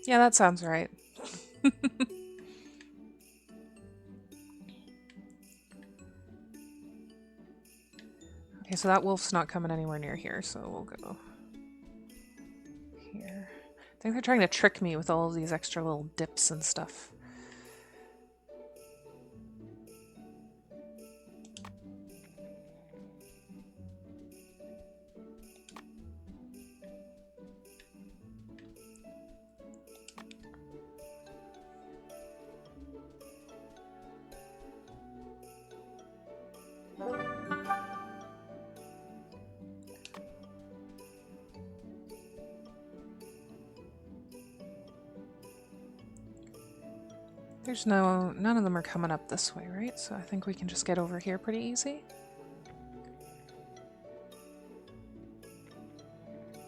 Yeah, that sounds right. Okay, so that wolf's not coming anywhere near here, so we'll go here. I think they're trying to trick me with all of these extra little dips and stuff. There's none of them are coming up this way, right? So I think we can just get over here pretty easy.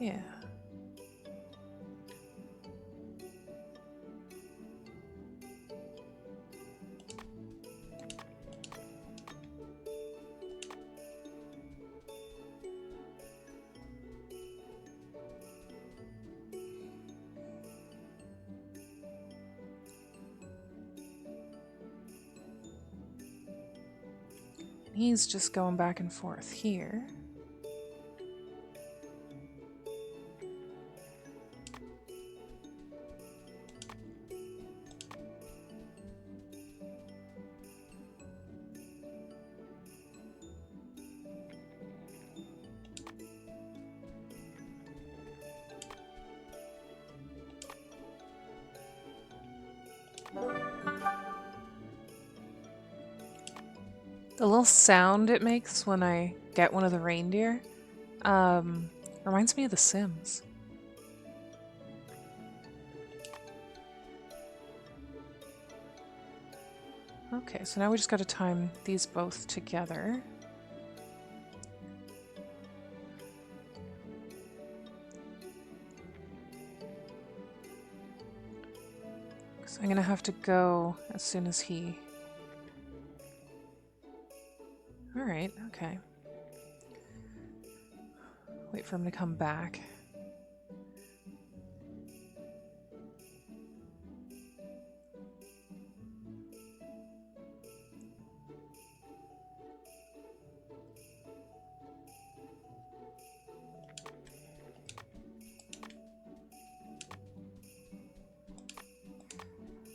Yeah. he's just going back and forth here. The little sound it makes when I get one of the reindeer reminds me of The Sims. Okay, so now we just got to time these both together. So I'm going to have to go as soon as he... Alright, okay. Wait for him to come back.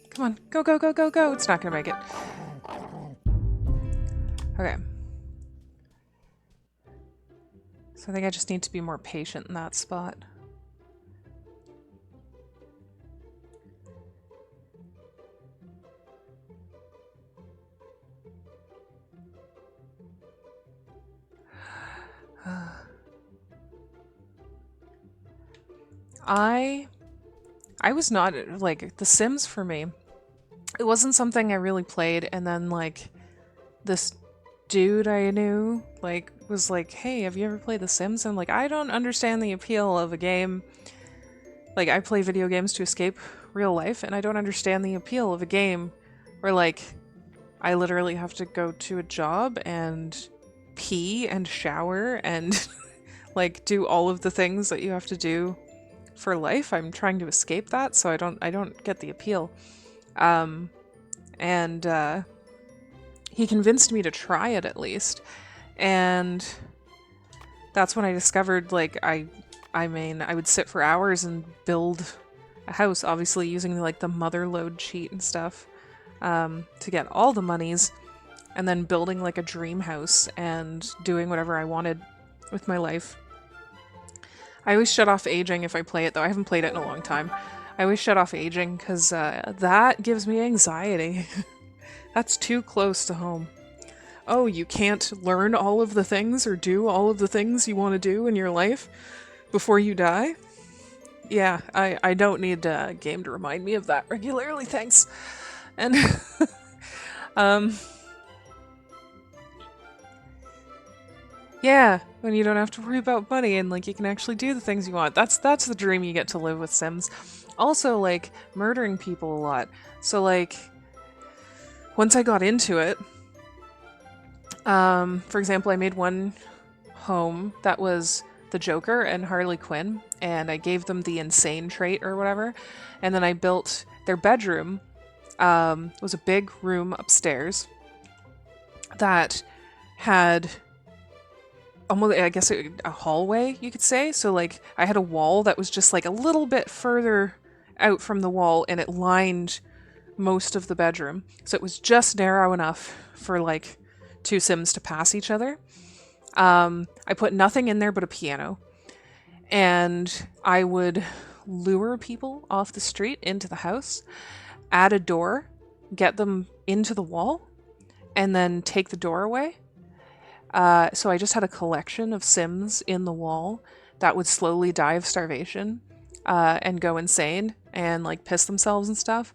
Come on, go, go, go, go, go! It's not gonna make it. Okay. So I think I just need to be more patient in that spot. I was not, like, The Sims for me, it wasn't something I really played, and then, like, this dude I knew, like, was like, hey, have you ever played The Sims? And I'm like, I don't understand the appeal of a game. Like, I play video games to escape real life, and I don't understand the appeal of a game where, like, I literally have to go to a job and pee and shower and, like, do all of the things that you have to do for life. I'm trying to escape that, so I don't get the appeal. He convinced me to try it at least, and that's when I discovered, like, I would sit for hours and build a house, obviously using like the mother load cheat and stuff, to get all the monies, and then building like a dream house and doing whatever I wanted with my life. I always shut off aging if I play it, though. I haven't played it in a long time. I always shut off aging because that gives me anxiety. That's too close to home. Oh, you can't learn all of the things or do all of the things you want to do in your life before you die? Yeah, I don't need a game to remind me of that regularly, thanks. And yeah, when you don't have to worry about money and, like, you can actually do the things you want. That's the dream you get to live with Sims. Also, like, murdering people a lot. So, like, once I got into it, for example, I made one home that was the Joker and Harley Quinn, and I gave them the insane trait or whatever, and then I built their bedroom. Was a big room upstairs that had almost, I guess, a hallway, you could say. So, like, I had a wall that was just, like, a little bit further out from the wall, and it lined most of the bedroom. So it was just narrow enough for, like, two Sims to pass each other. I put nothing in there but a piano. And I would lure people off the street into the house, add a door, get them into the wall, and then take the door away. So I just had a collection of Sims in the wall that would slowly die of starvation and go insane and, like, piss themselves and stuff,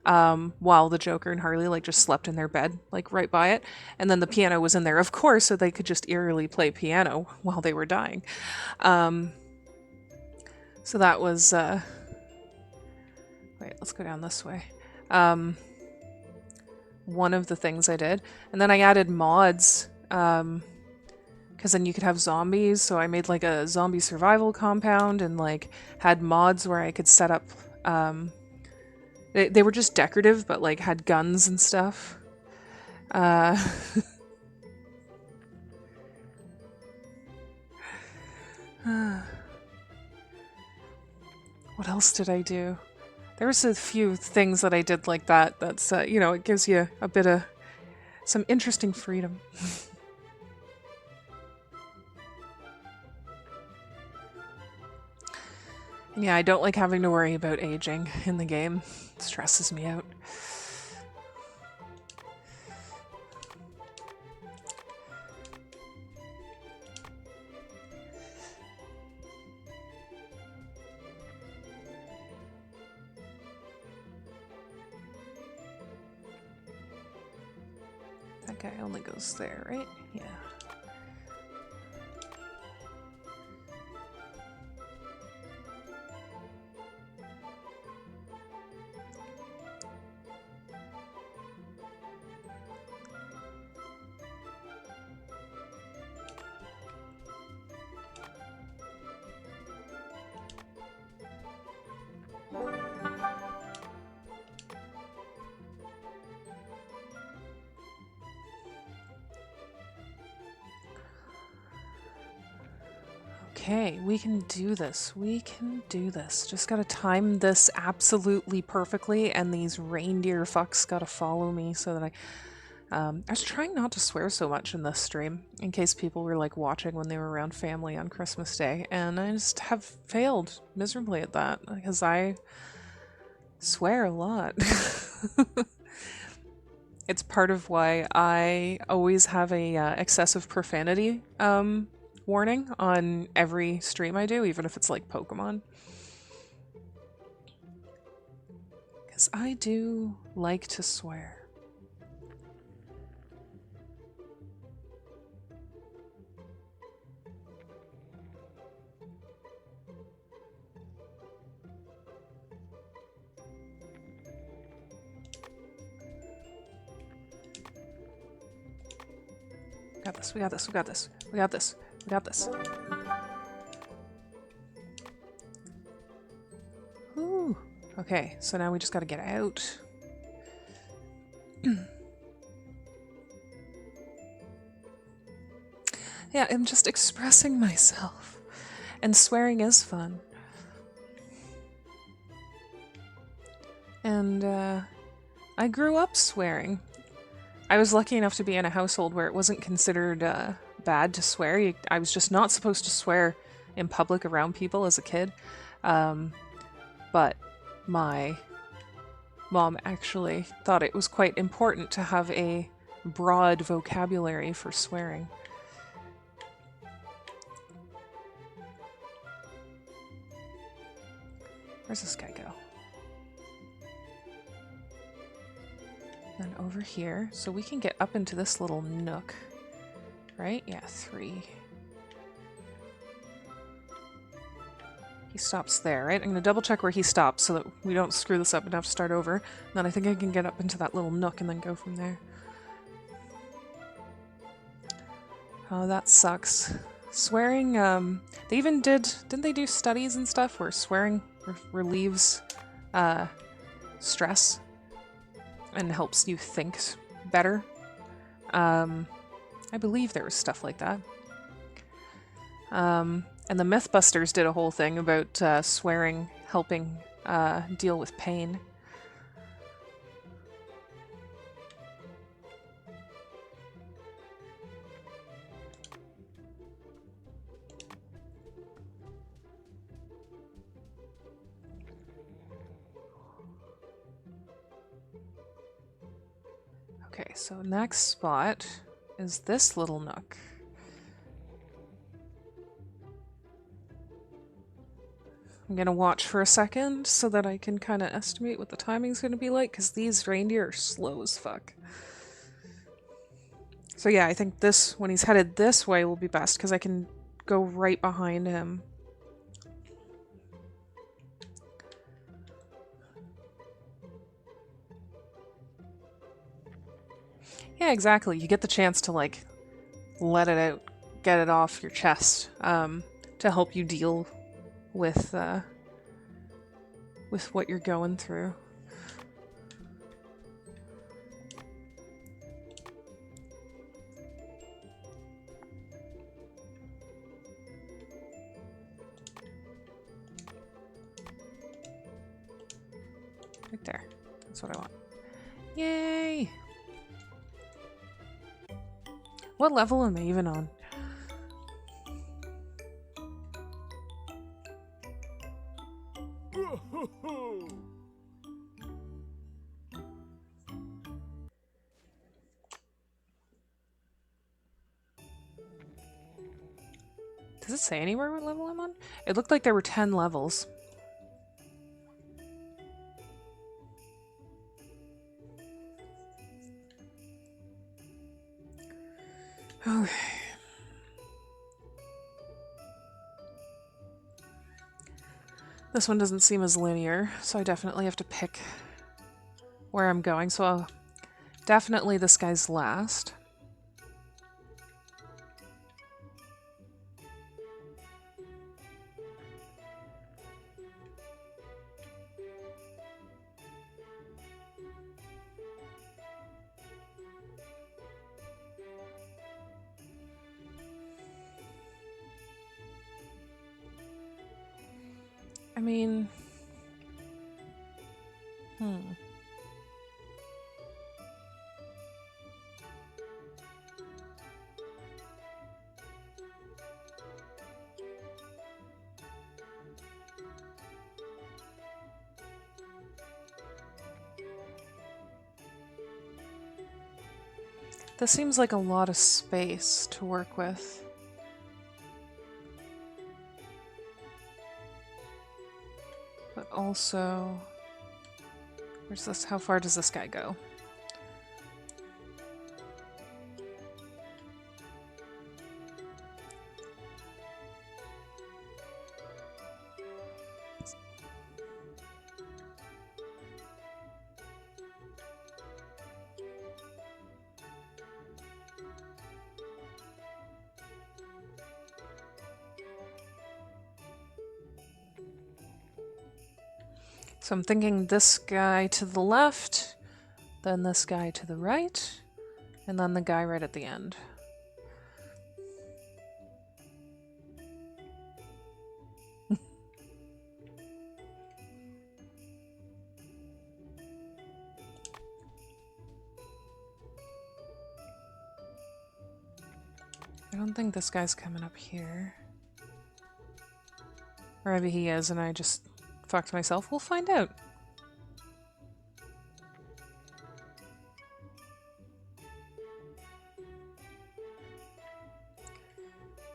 while the Joker and Harley, like, just slept in their bed, like, right by it. And then the piano was in there, of course, so they could just eerily play piano while they were dying. So that was... Wait, let's go down this way. One of the things I did. And then I added mods, because then you could have zombies, so I made, like, a zombie survival compound and, like, had mods where I could set up... They were just decorative, but, like, had guns and stuff. What else did I do? There was a few things that I did like that. That's, you know, it gives you a bit of some interesting freedom. Yeah, I don't like having to worry about aging in the game. It stresses me out. That guy only goes there, right? Yeah. Okay, we can do this. We can do this. Just gotta time this absolutely perfectly, and these reindeer fucks gotta follow me so that I was trying not to swear so much in this stream, in case people were like watching when they were around family on Christmas Day, and I just have failed miserably at that, because I swear a lot. It's part of why I always have a excessive profanity warning on every stream I do, even if it's like Pokemon. Because I do like to swear. Got this, we got this, we got this, we got this, we got this. Ooh. Okay, so now we just gotta get out. Yeah, I'm just expressing myself. And swearing is fun. And, I grew up swearing. I was lucky enough to be in a household where it wasn't considered bad to swear. I was just not supposed to swear in public around people as a kid. But my mom actually thought it was quite important to have a broad vocabulary for swearing. Where's this guy go? And over here, so we can get up into this little nook, right? Yeah, 3. He stops there, right? I'm gonna double check where he stops so that we don't screw this up and have to start over. And then I think I can get up into that little nook and then go from there. Oh, that sucks. Swearing, they even didn't they do studies and stuff where swearing relieves, stress and helps you think better? I believe there was stuff like that. And the Mythbusters did a whole thing about swearing helping deal with pain. Okay, so next spot is this little nook. I'm gonna watch for a second so that I can kind of estimate what the timing's gonna be like, because these reindeer are slow as fuck. So yeah, I think this, when he's headed this way, will be best, because I can go right behind him. Yeah, exactly. You get the chance to, like, let it out, get it off your chest, to help you deal with what you're going through. Right there. That's what I want. Yay! What level am I even on? Does it say anywhere what level I'm on? It looked like there were 10 levels. Okay. This one doesn't seem as linear, so I definitely have to pick where I'm going. So definitely this guy's last. I mean, this seems like a lot of space to work with. But also, where's this? How far does this guy go? So I'm thinking this guy to the left, then this guy to the right, and then the guy right at the end. I don't think this guy's coming up here. Or maybe he is and I just fucked myself. We'll find out.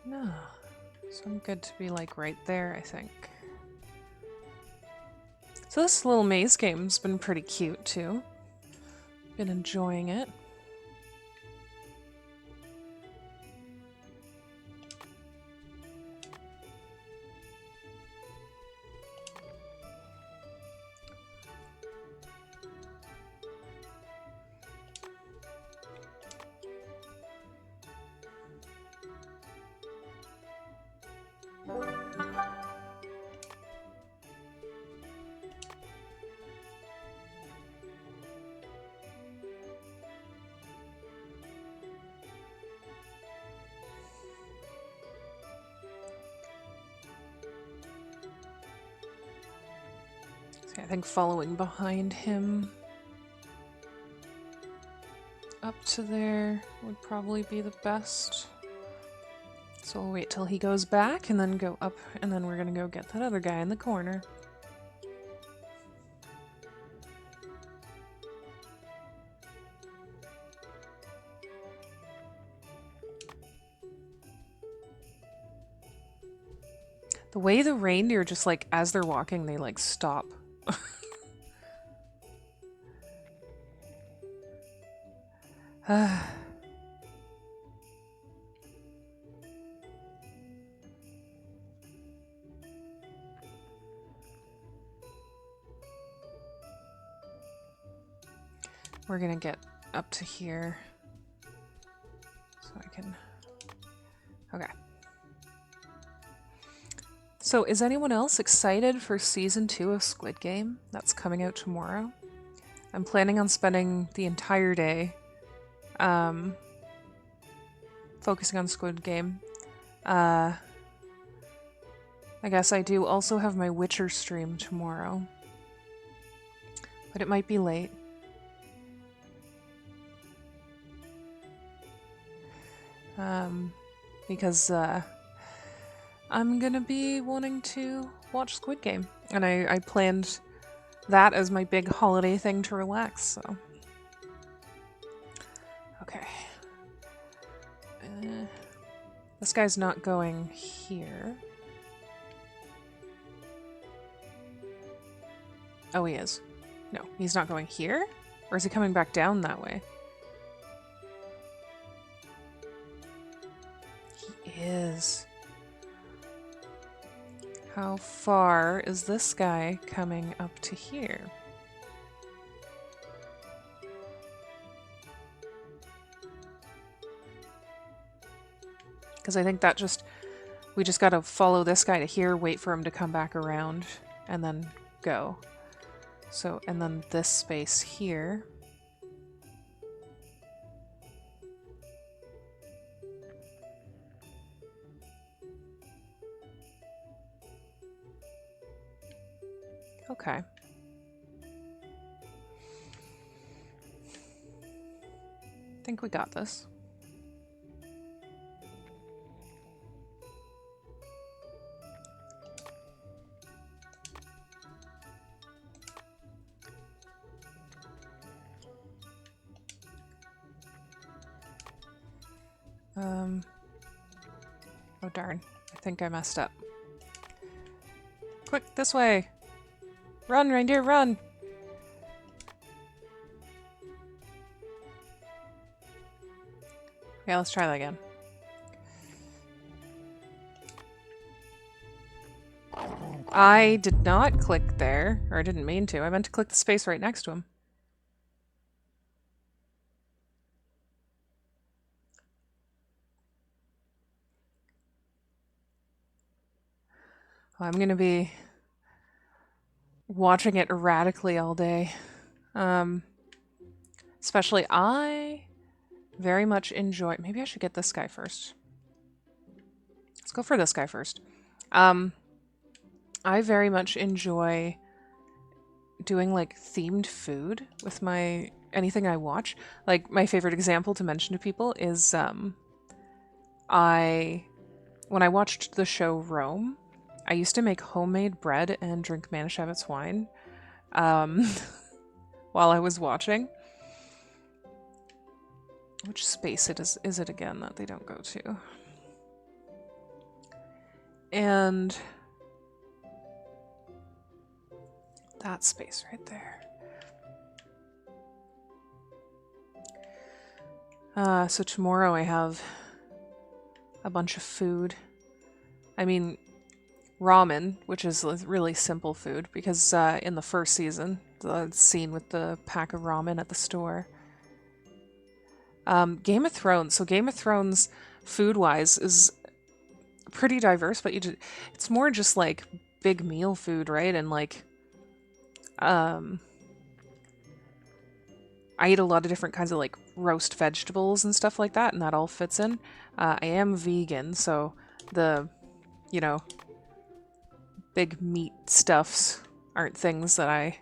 No. So I'm good to be like right there, I think. So this little maze game's been pretty cute too. Been enjoying it. I think following behind him up to there would probably be the best. So we'll wait till he goes back and then go up, and then we're gonna go get that other guy in the corner. The way the reindeer just like, as they're walking, they like stop. We're gonna get up to here so I can... Okay. So is anyone else excited for Season 2 of Squid Game? That's coming out tomorrow. I'm planning on spending the entire day focusing on Squid Game. I guess I do also have my Witcher stream tomorrow. but it might be late. Because I'm gonna be wanting to watch Squid Game, and I planned that as my big holiday thing to relax, so. Okay. This guy's not going here. Oh, he is. No, he's not going here? Or is he coming back down that way? He is. How far is this guy coming up to here? Because I think that we just gotta follow this guy to here, wait for him to come back around, and then go. So, and then this space here. Okay. I think we got this. Oh darn. I think I messed up. Quick, this way! Run, reindeer, run! Okay, let's try that again. I did not click there, or I didn't mean to. I meant to click the space right next to him. I'm gonna be watching it erratically all day. Especially I very much enjoy... Maybe I should get this guy first. Let's go for this guy first. I very much enjoy doing like themed food with anything I watch. Like my favorite example to mention to people is when I watched the show Rome, I used to make homemade bread and drink Manischewitz wine while I was watching. Which space is it again that they don't go to? And that space right there. So tomorrow I have a bunch of food. I mean, ramen, which is really simple food, because in the first season, the scene with the pack of ramen at the store. Game of Thrones. So Game of Thrones, food-wise, is pretty diverse, but it's more just like big meal food, right? And like, I eat a lot of different kinds of like roast vegetables and stuff like that, and that all fits in. I am vegan, so the, big meat stuffs aren't things that I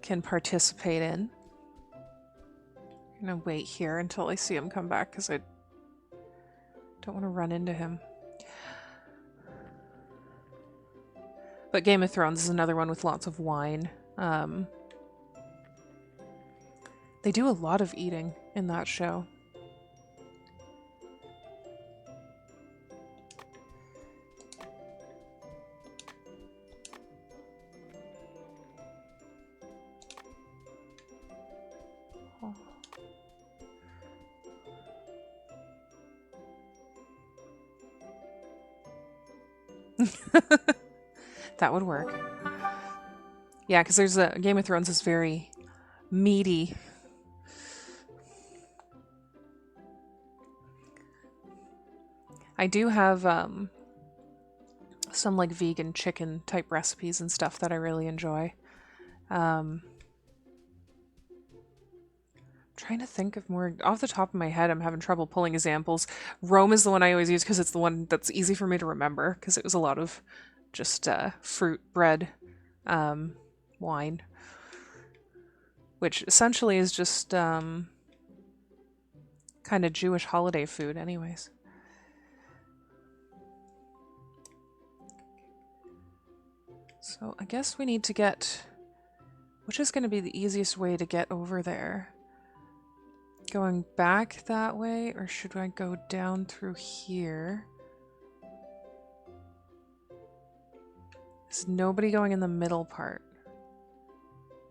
can participate in. I'm gonna wait here until I see him come back because I don't want to run into him. But Game of Thrones is another one with lots of wine. They do a lot of eating in that show. That would work. Yeah, because there's Game of Thrones is very meaty. I do have some like vegan chicken type recipes and stuff that I really enjoy. Trying to think of more off the top of my head. I'm having trouble pulling examples. Rome is the one I always use because it's the one that's easy for me to remember, because it was a lot of just fruit, bread, wine. which essentially is just kind of Jewish holiday food anyways. So I guess we need to get... Which is going to be the easiest way to get over there? Going back that way, or should I go down through here? There's nobody going in the middle part.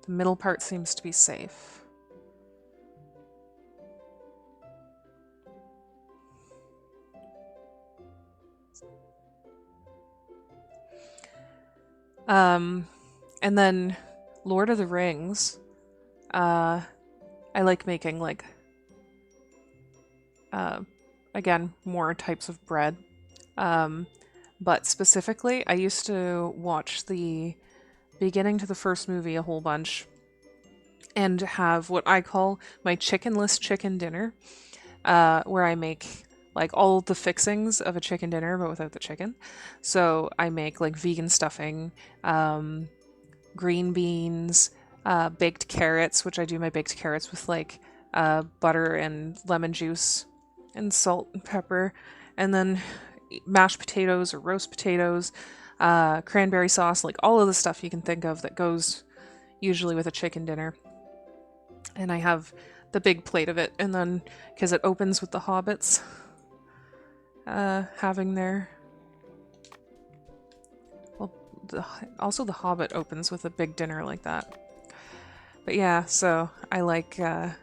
The middle part seems to be safe. And then Lord of the Rings. I like making, like, again, more types of bread. But specifically, I used to watch the beginning to the first movie a whole bunch and have what I call my chickenless chicken dinner, where I make like all the fixings of a chicken dinner but without the chicken. So I make like vegan stuffing, green beans, baked carrots, which I do my baked carrots with like butter and lemon juice and salt and pepper, and then mashed potatoes or roast potatoes, cranberry sauce, like all of the stuff you can think of that goes usually with a chicken dinner. And I have the big plate of it, and then because it opens with the hobbits having their... Well, also the Hobbit opens with a big dinner like that. But yeah, so I like... I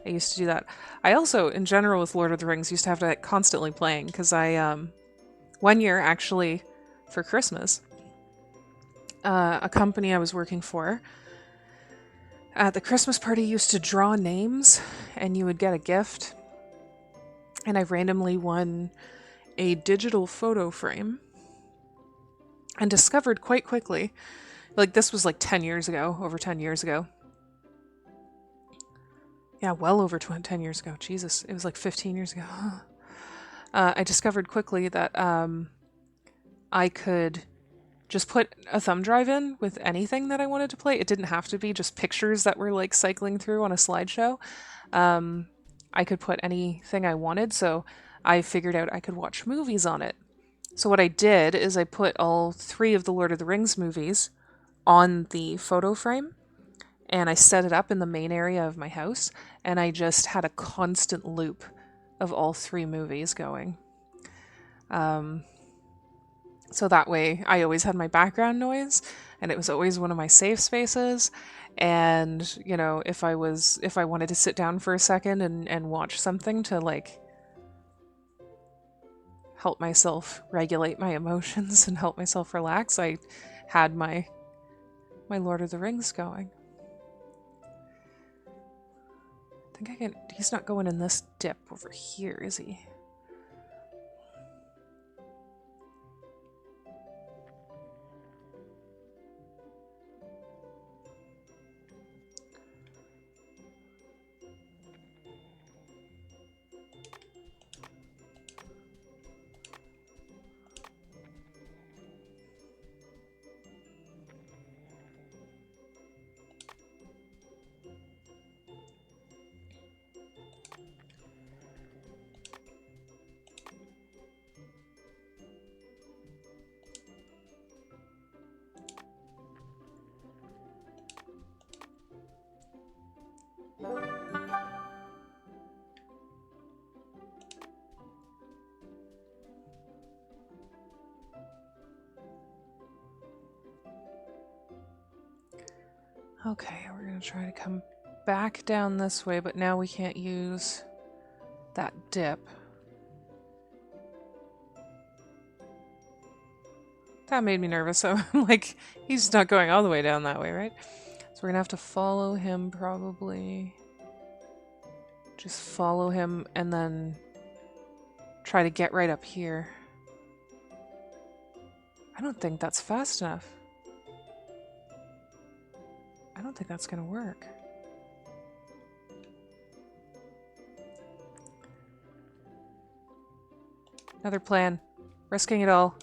used to do that. I also, in general with Lord of the Rings, used to have to constantly playing, because I... one year, actually, for Christmas, a company I was working for, at the Christmas party used to draw names, and you would get a gift. And I randomly won a digital photo frame and discovered quite quickly, like this was like 10 years ago, over 10 years ago. Yeah, well over 10 years ago. Jesus, it was like 15 years ago. I discovered quickly that I could just put a thumb drive in with anything that I wanted to play. It didn't have to be just pictures that were like cycling through on a slideshow. I could put anything I wanted, so I figured out I could watch movies on it. So what I did is I put all 3 of the Lord of the Rings movies on the photo frame, and I set it up in the main area of my house, and I just had a constant loop of all 3 movies going. So that way I always had my background noise, and it was always one of my safe spaces. And, you know, if I wanted to sit down for a second and watch something to like help myself regulate my emotions and help myself relax, I had my Lord of the Rings going. I think I can... He's not going in this dip over here, is he? Okay, we're gonna try to come back down this way, but now we can't use that dip. That made me nervous, so I'm like, he's not going all the way down that way, right? So we're gonna have to follow him, probably. Just follow him and then try to get right up here. I don't think that's fast enough. I don't think that's gonna work. Another plan. Risking it all.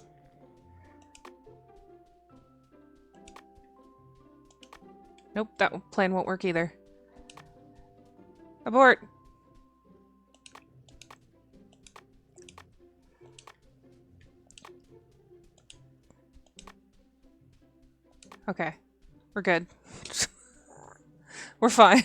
Nope, that plan won't work either. Abort! Okay. We're good. We're fine.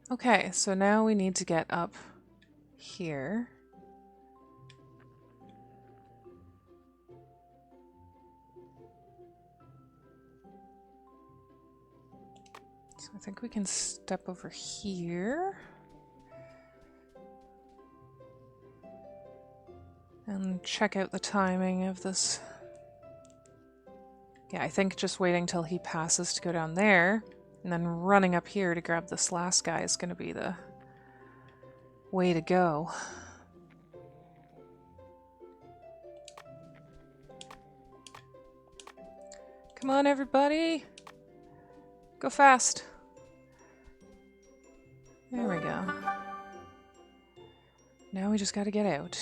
Okay, so now we need to get up here. So I think we can step over here. And check out the timing of this. Yeah, I think just waiting till he passes to go down there, and then running up here to grab this last guy is going to be the way to go. Come on, everybody! Go fast! There we go. Now we just gotta get out.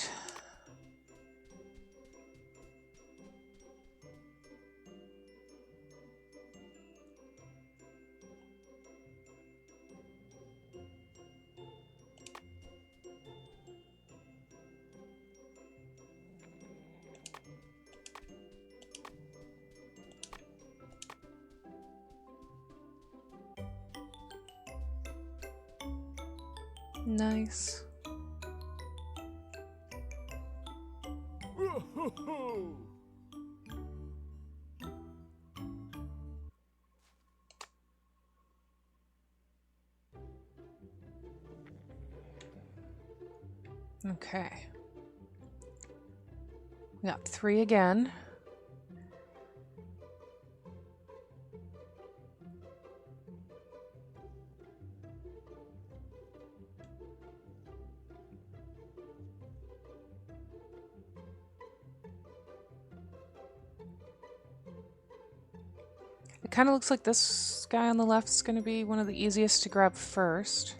Nice. Okay. We got 3 again. It kind of looks like this guy on the left is going to be one of the easiest to grab first.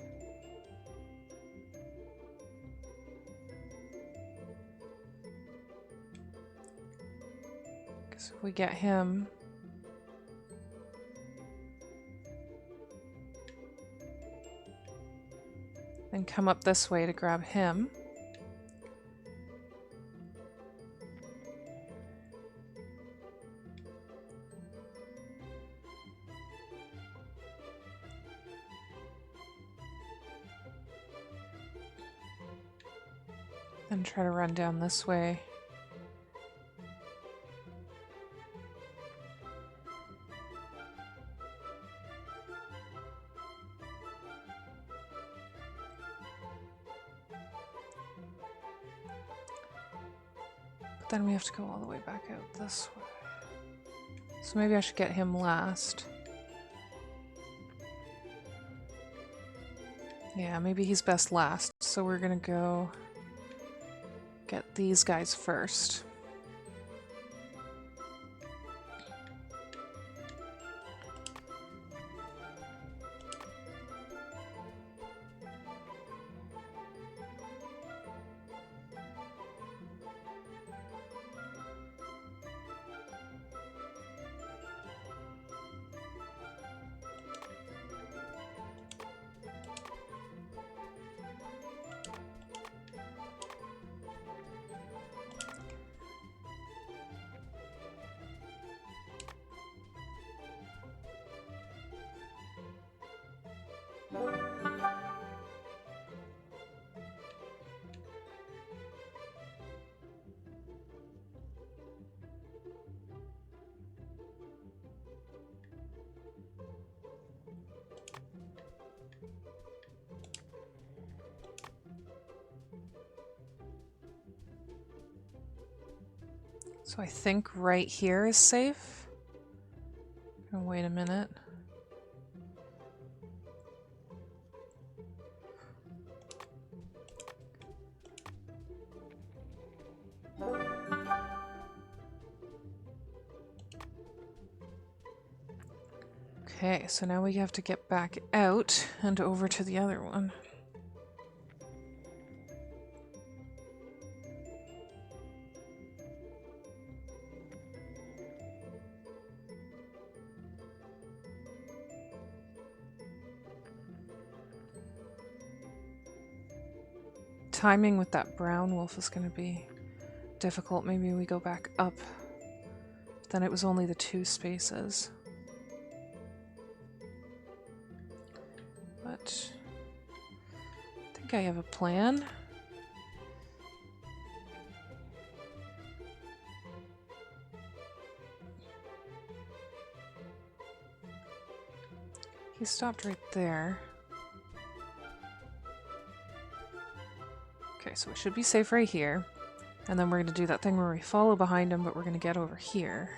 Because if we get him... and come up this way to grab him. Then try to run down this way. But then we have to go all the way back out this way. So maybe I should get him last. Yeah, maybe he's best last. So we're gonna go get these guys first. So I think right here is safe. Oh, wait a minute. Okay, so now we have to get back out and over to the other one. timing with that brown wolf is going to be difficult. Maybe we go back up. Then it was only the 2 spaces. But I think I have a plan. He stopped right there. Okay, so we should be safe right here. And then we're going to do that thing where we follow behind him, but we're going to get over here.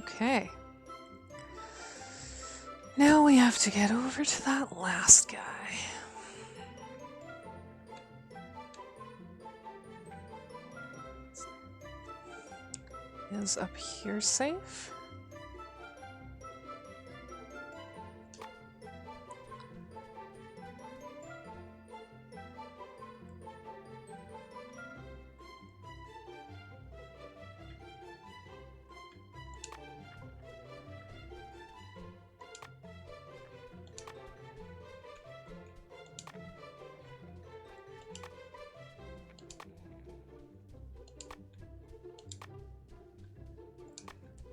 Okay. Now we have to get over to that last guy. Is up here safe?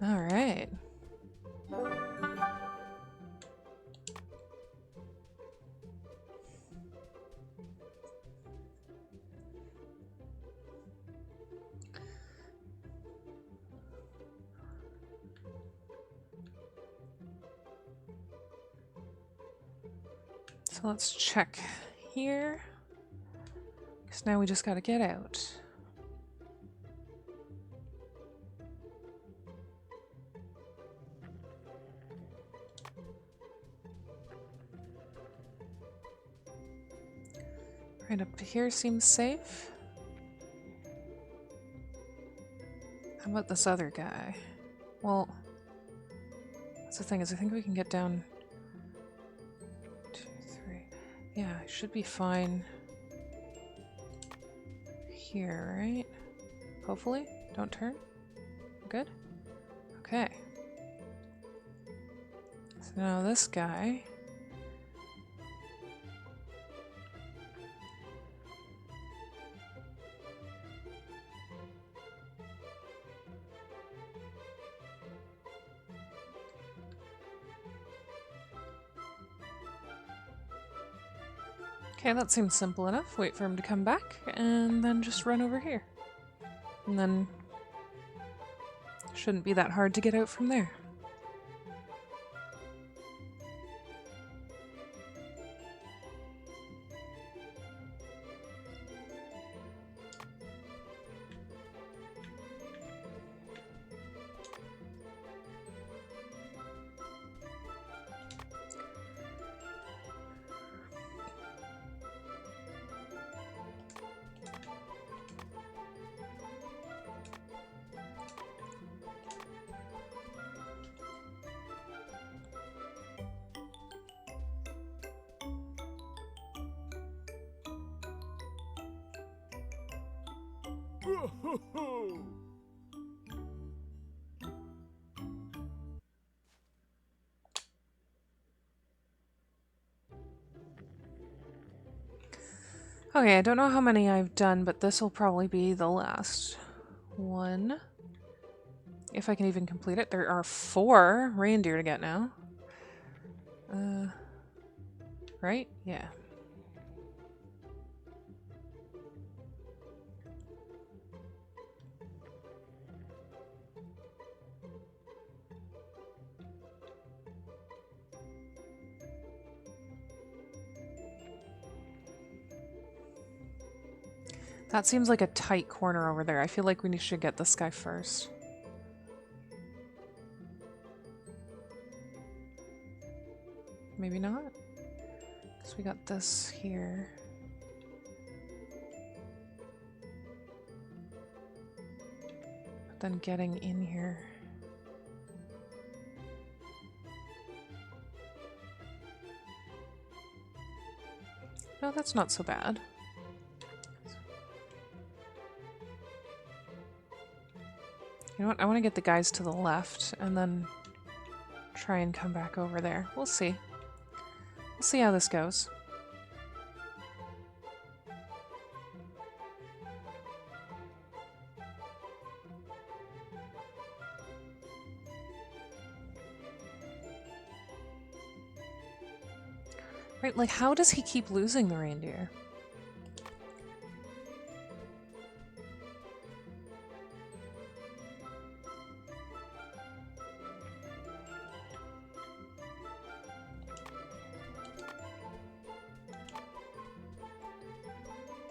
All right. So let's check here. Because now we just gotta get out. Right up to here seems safe. How about this other guy? Well, that's the thing, is I think we can get down 2, 3. Yeah, I should be fine here, right? Hopefully. Don't turn. Good? Okay. So now this guy. Okay, that seems simple enough. Wait for him to come back, and then just run over here. And then shouldn't be that hard to get out from there. Okay, I don't know how many I've done, but this will probably be the last one. If I can even complete it. There are 4 reindeer to get now. Right? Yeah. That seems like a tight corner over there. I feel like we should get this guy first. Maybe not? Because we got this here. But then getting in here. No, that's not so bad. You know what? I want to get the guys to the left and then try and come back over there. We'll see. We'll see how this goes. Right, like how does he keep losing the reindeer?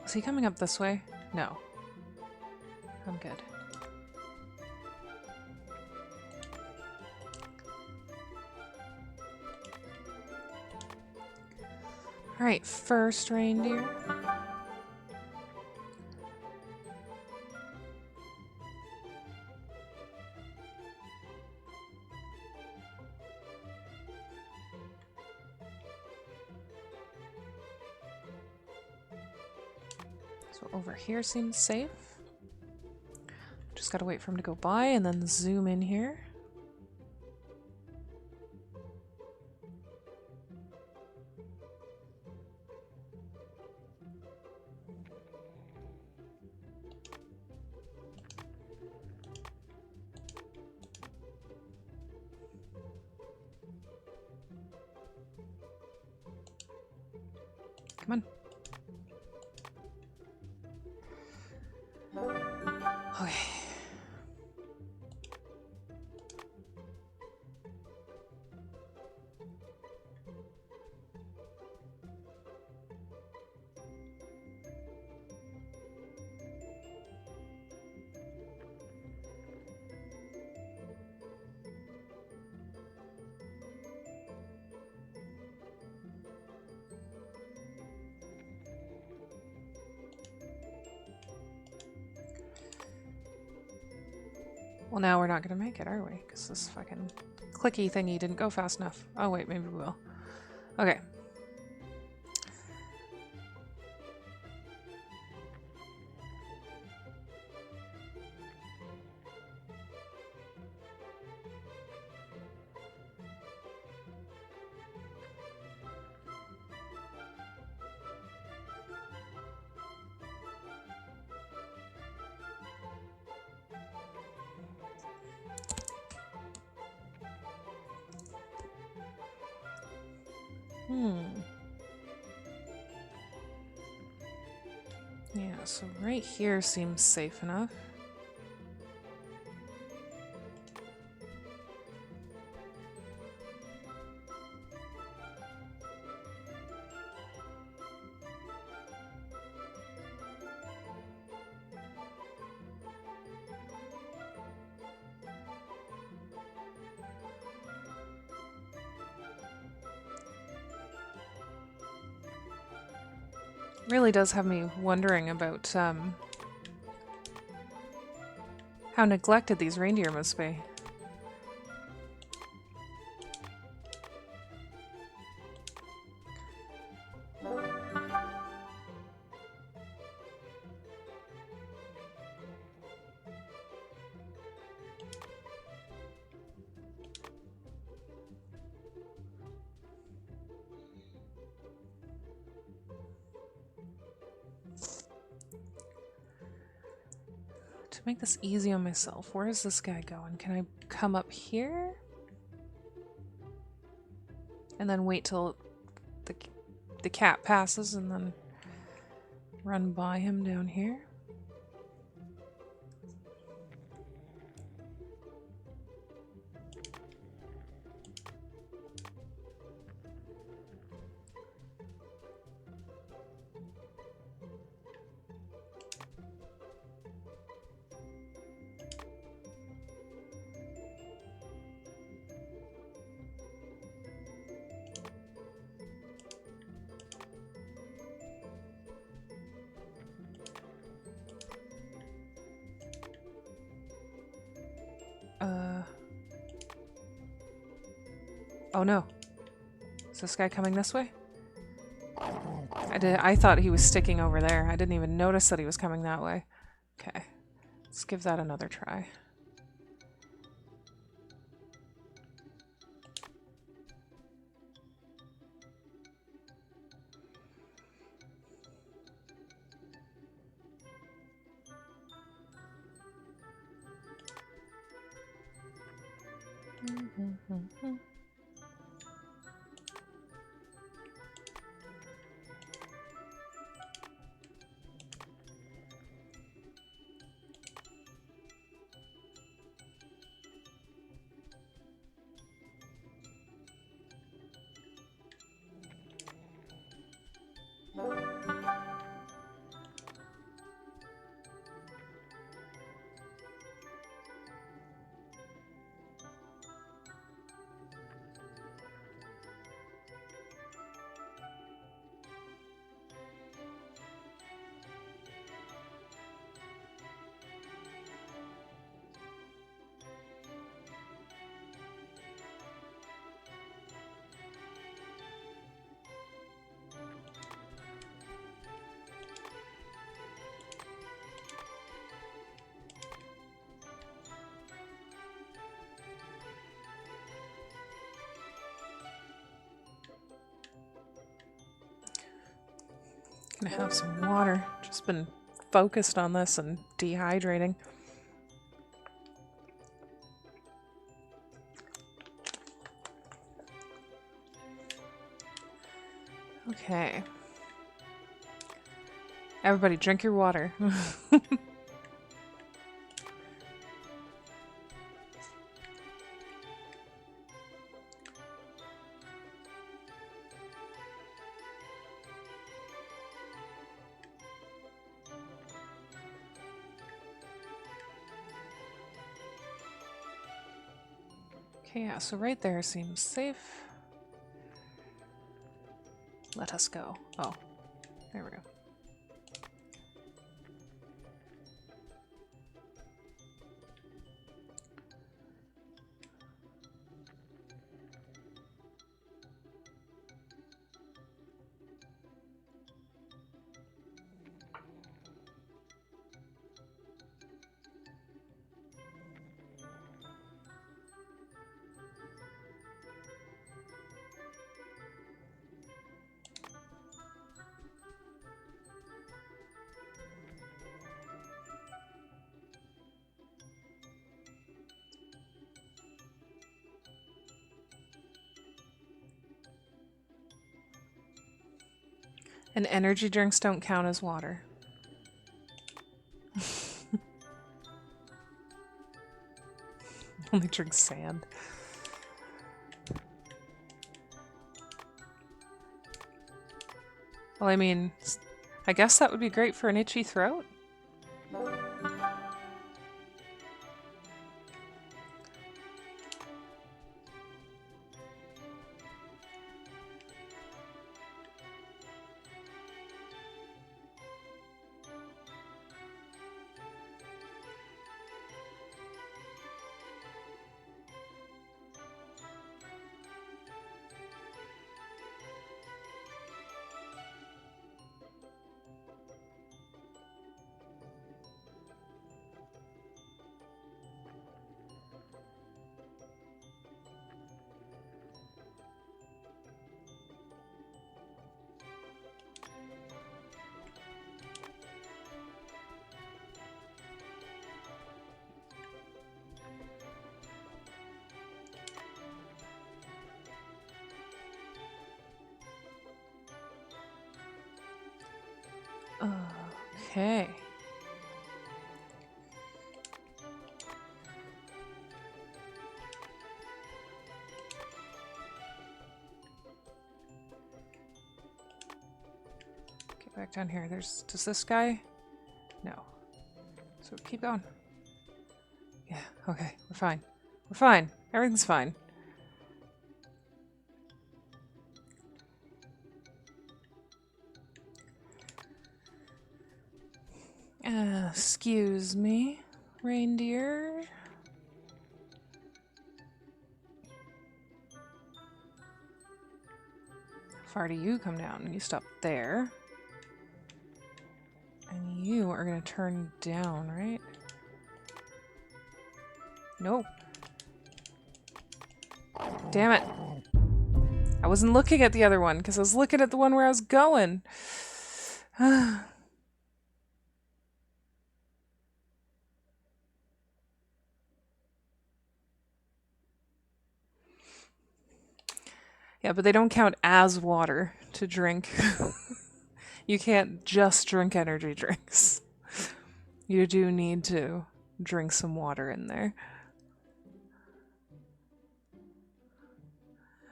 Is he coming up this way? No. I'm good. Alright, first reindeer. So over here seems safe. Just gotta wait for him to go by and then zoom in here. Come on. Okay. Well, now we're not gonna make it, are we? Because this fucking clicky thingy didn't go fast enough. Oh wait, maybe we will. Okay. Yeah, so right here seems safe enough. Really does have me wondering about how neglected these reindeer must be. To make this easy on myself, where is this guy going? Can I come up here? And then wait till the cat passes and then run by him down here? Oh no. Is this guy coming this way? I thought he was sticking over there. I didn't even notice that he was coming that way. Okay. Let's give that another try. Gonna have some water. Just been focused on this and dehydrating. Okay. Everybody, drink your water. Okay, yeah, so right there seems safe. Let us go. Oh, there we go. And energy drinks don't count as water. Only drink sand. Well, I mean, I guess that would be great for an itchy throat. Okay. Get back down here. Does this guy? No. So keep going. Yeah, okay. We're fine. We're fine. Everything's fine. Excuse me, reindeer. How far do you come down? You stop there. You are going to turn down, right? Nope. Damn it. I wasn't looking at the other one because I was looking at the one where I was going. Yeah, but they don't count as water to drink. You can't just drink energy drinks. You do need to drink some water in there.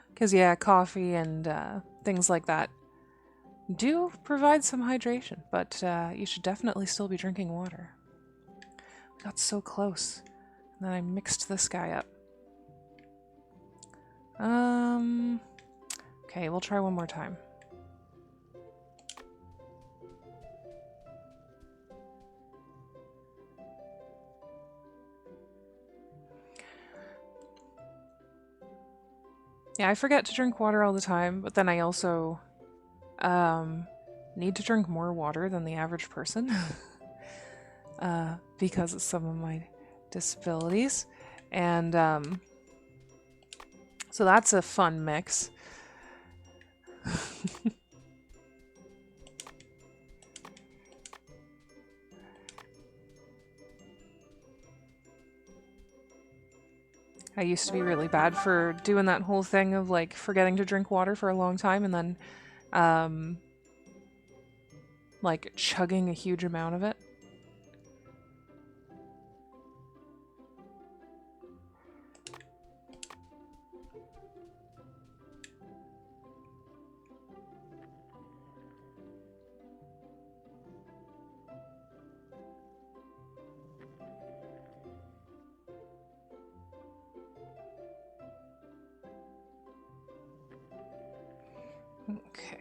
Because, yeah, coffee and things like that do provide some hydration, but you should definitely still be drinking water. We got so close. And then I mixed this guy up. Okay, we'll try one more time. Yeah, I forget to drink water all the time, but then I also need to drink more water than the average person because of some of my disabilities. And so that's a fun mix. I used to be really bad for doing that whole thing of like forgetting to drink water for a long time and then like chugging a huge amount of it. Okay.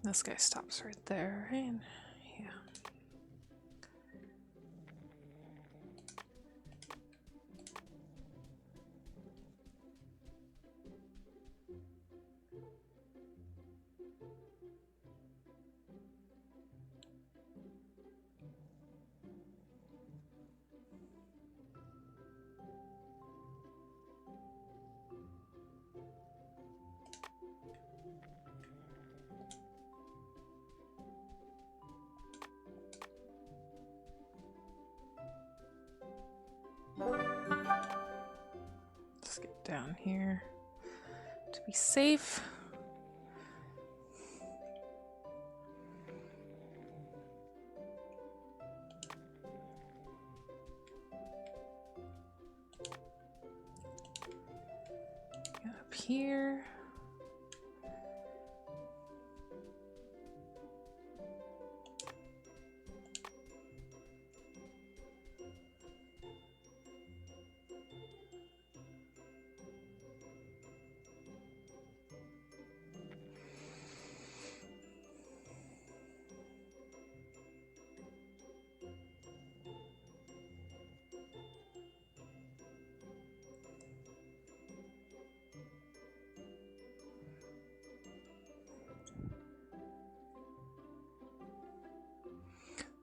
This guy stops right there, right? Yeah. Let's get down here to be safe. Get up here.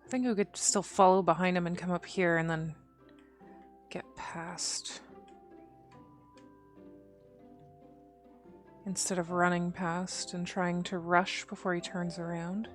I think we could still follow behind him and come up here and then get past. Instead of running past and trying to rush before he turns around.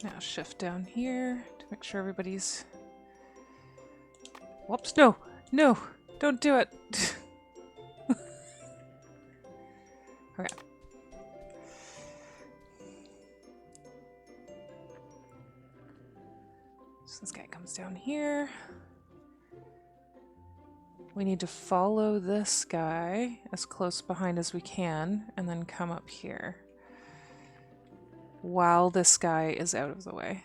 Now shift down here to make sure everybody's... Whoops, no! No! Don't do it! Okay. So this guy comes down here. We need to follow this guy as close behind as we can and then come up here while this guy is out of the way.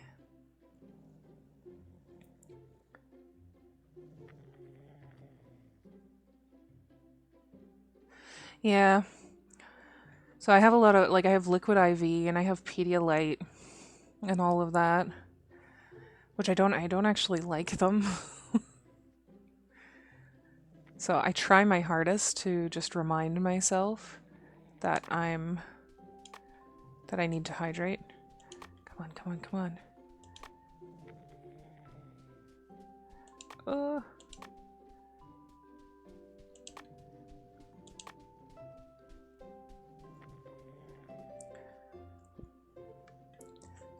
Yeah. So I have a lot of, like, I have Liquid IV and I have Pedialyte and all of that, which I don't actually like them. So I try my hardest to just remind myself that I need to hydrate. Come on, come on, come on.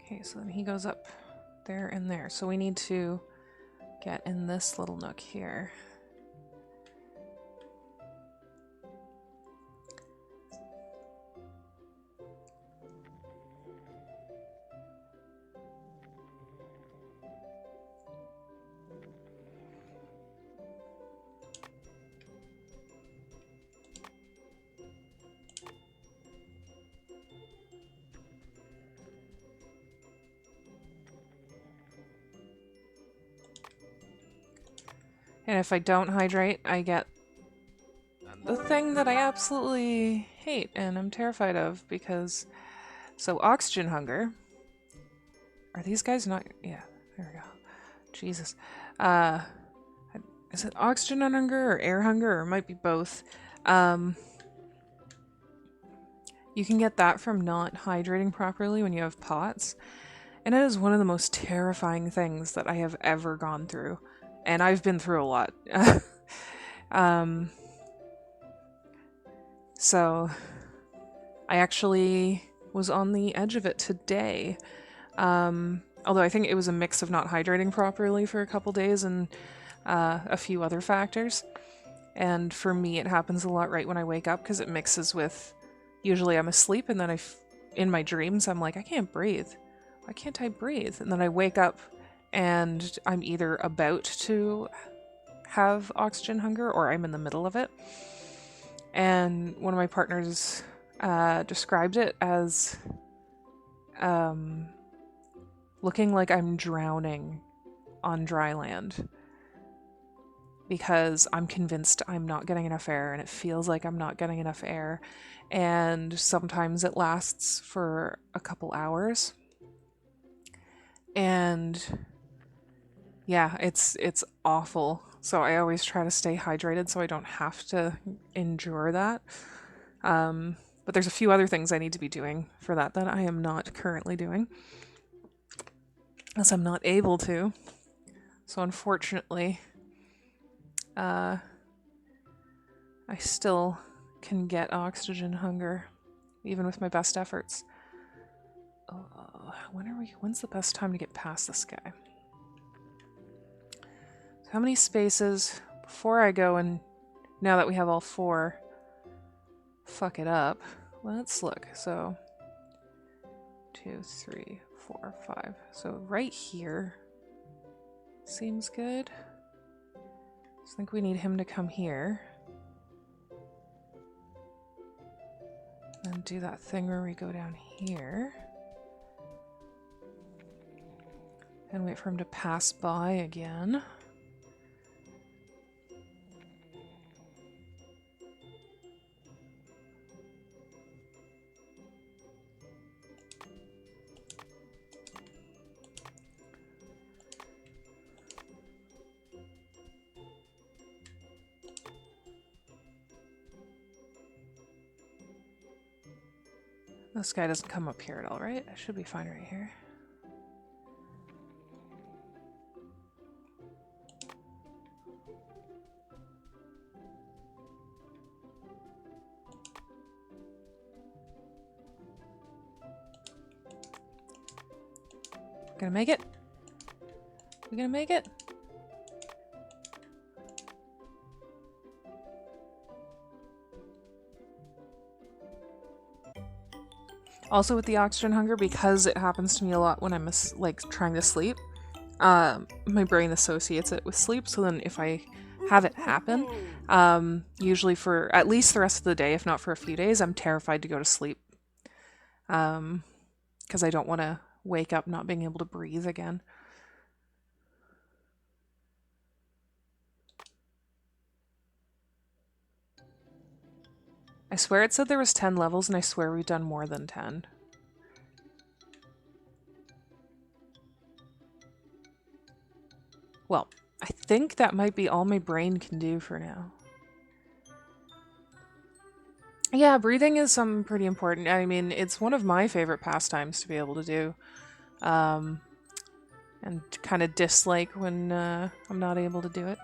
Okay, so then he goes up there and there. So we need to get in this little nook here. And if I don't hydrate, I get the thing that I absolutely hate and I'm terrified of because... So oxygen hunger. Are these guys not... Yeah, there we go. Jesus. Is it oxygen hunger or air hunger? Or it might be both. You can get that from not hydrating properly when you have POTS. And it is one of the most terrifying things that I have ever gone through. And I've been through a lot. So I actually was on the edge of it today. Although I think it was a mix of not hydrating properly for a couple days and a few other factors. And for me, it happens a lot right when I wake up because it mixes with... Usually I'm asleep and then in my dreams, I'm like, I can't breathe. Why can't I breathe? And then I wake up and I'm either about to have oxygen hunger or I'm in the middle of it. And one of my partners described it as looking like I'm drowning on dry land because I'm convinced I'm not getting enough air and it feels like I'm not getting enough air. And sometimes it lasts for a couple hours. And yeah, it's awful. So I always try to stay hydrated so I don't have to endure that. But there's a few other things I need to be doing for that I am not currently doing. As I'm not able to. So unfortunately, I still can get oxygen hunger, even with my best efforts. When's the best time to get past this guy? So how many spaces before I go and now that we have all 4, fuck it up? Let's look. So 2, 3, 4, 5. So right here seems good. I think we need him to come here. And do that thing where we go down here. And wait for him to pass by again. This guy doesn't come up here at all, right? I should be fine right here. Gonna make it? We gonna make it? Also with the oxygen hunger, because it happens to me a lot when I'm like trying to sleep, my brain associates it with sleep. So then if I have it happen, usually for at least the rest of the day, if not for a few days, I'm terrified to go to sleep. Because I don't want to wake up not being able to breathe again. I swear it said there was 10 levels, and I swear we've done more than 10. Well, I think that might be all my brain can do for now. Yeah, breathing is something pretty important. I mean, it's one of my favorite pastimes to be able to do. And kind of dislike when I'm not able to do it.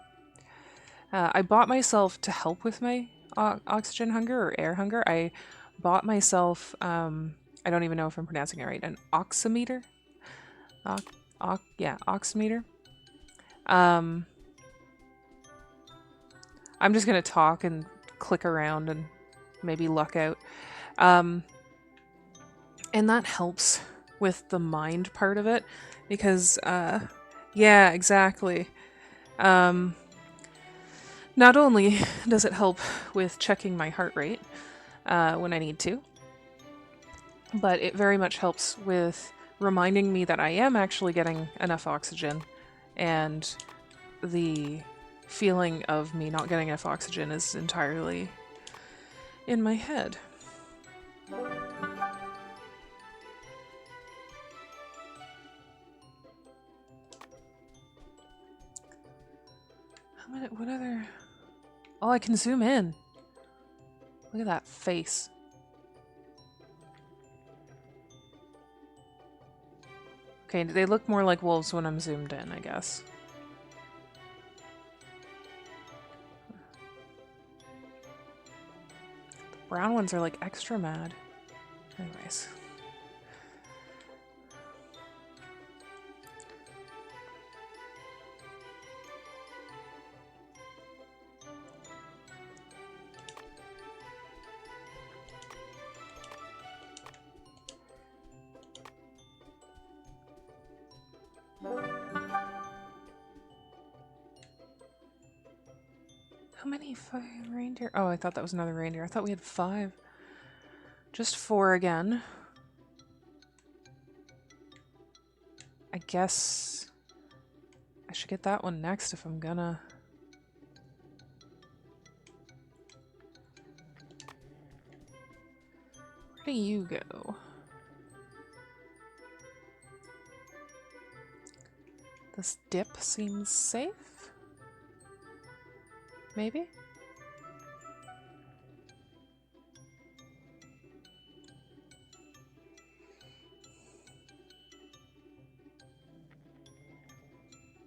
I bought myself, to help with my oxygen hunger or air hunger, I bought myself, I don't even know if I'm pronouncing it right, an oximeter? Yeah, oximeter. I'm just going to talk and click around and maybe luck out. And that helps with the mind part of it because, yeah, exactly. Not only does it help with checking my heart rate when I need to, but it very much helps with reminding me that I am actually getting enough oxygen, and the feeling of me not getting enough oxygen is entirely in my head. What other... Oh, I can zoom in. Look at that face. Okay, they look more like wolves when I'm zoomed in, I guess. The brown ones are like extra mad. Anyways. How many reindeer? Oh, I thought that was another reindeer. I thought we had 5. Just 4 again. I guess I should get that one next if I'm gonna. Where do you go? This dip seems safe? Maybe?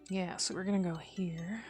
Yeah, so we're gonna go here.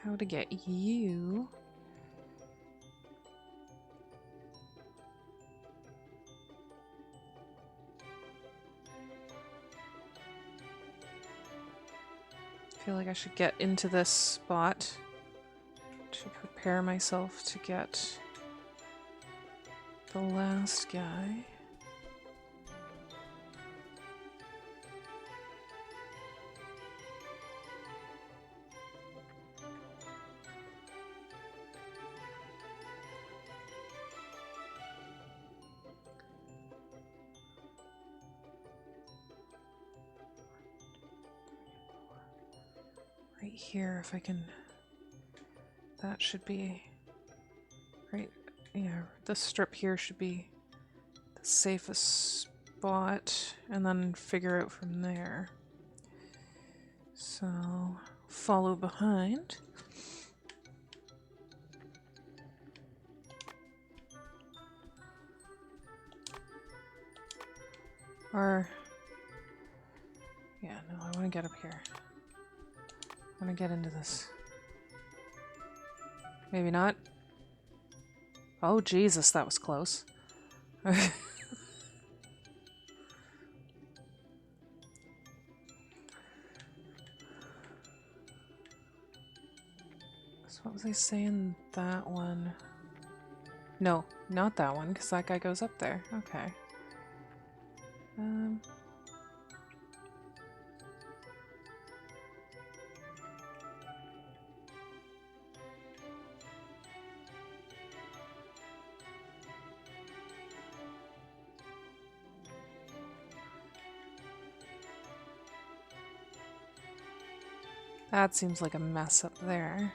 How to get you? I feel like I should get into this spot to prepare myself to get the last guy. right here, if I can... That should be... Right, yeah, this strip here should be the safest spot, and then figure out from there. So, follow behind. Or... Yeah, no, I want to get up here. I want to get into this. Maybe not. Oh, Jesus, that was close. So what was I saying? That one? No, not that one, because that guy goes up there. Okay. That seems like a mess up there.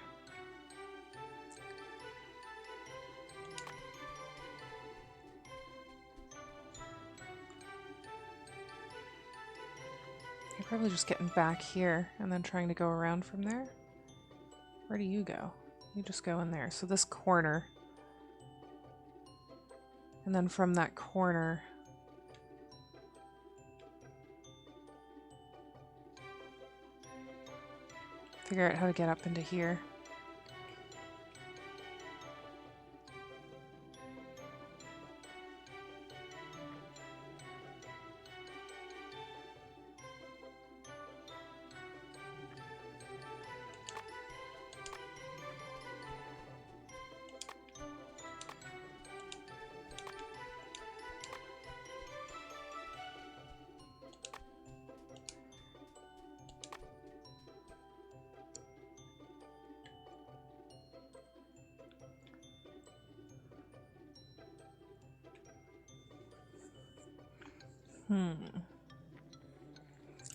You're probably just getting back here and then trying to go around from there. Where do you go? You just go in there. So this corner. And then from that corner... Figure out how to get up into here.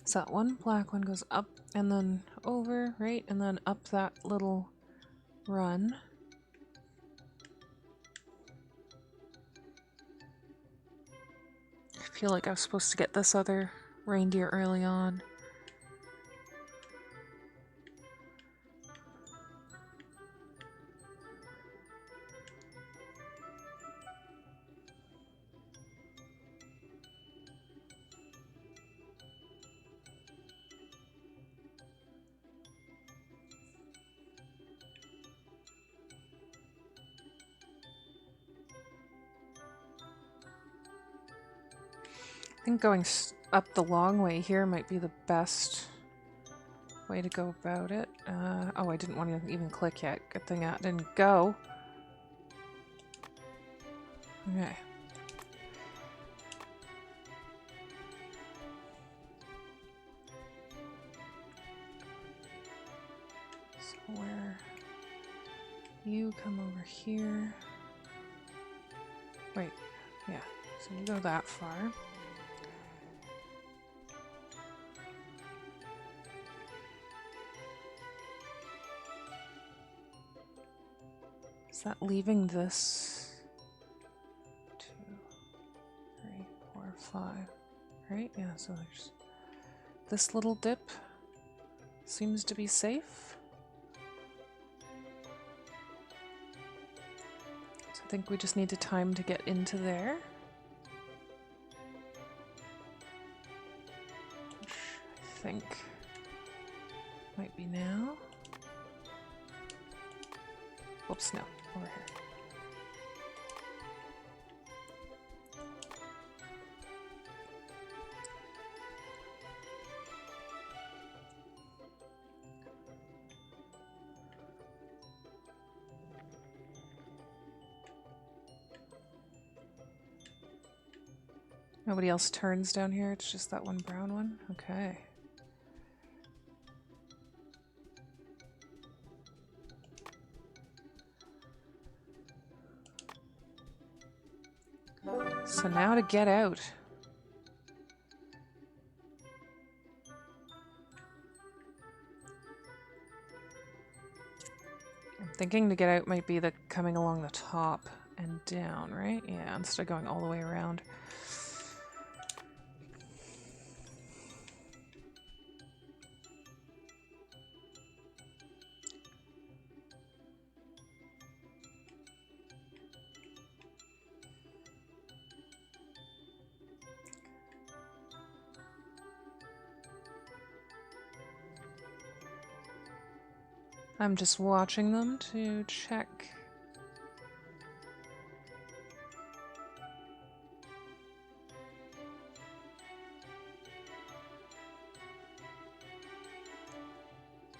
So that one black one goes up and then over, right? And then up that little run. I feel like I was supposed to get this other reindeer early on. I think going up the long way here might be the best way to go about it. Oh, I didn't want to even click yet. Good thing that didn't go. Okay. So where you come over here. Wait, yeah. So you go that far. Is that leaving this? 2, 3, 4, 5. Right? Yeah, so there's this little dip. Seems to be safe. So I think we just need to time to get into there. Which I think might be now. Oops, no. Over here. Nobody else turns down here? It's just that one brown one? Okay. So now to get out. thinking to get out might be the coming along the top and down, right? Yeah, instead of going all the way around. I'm just watching them to check.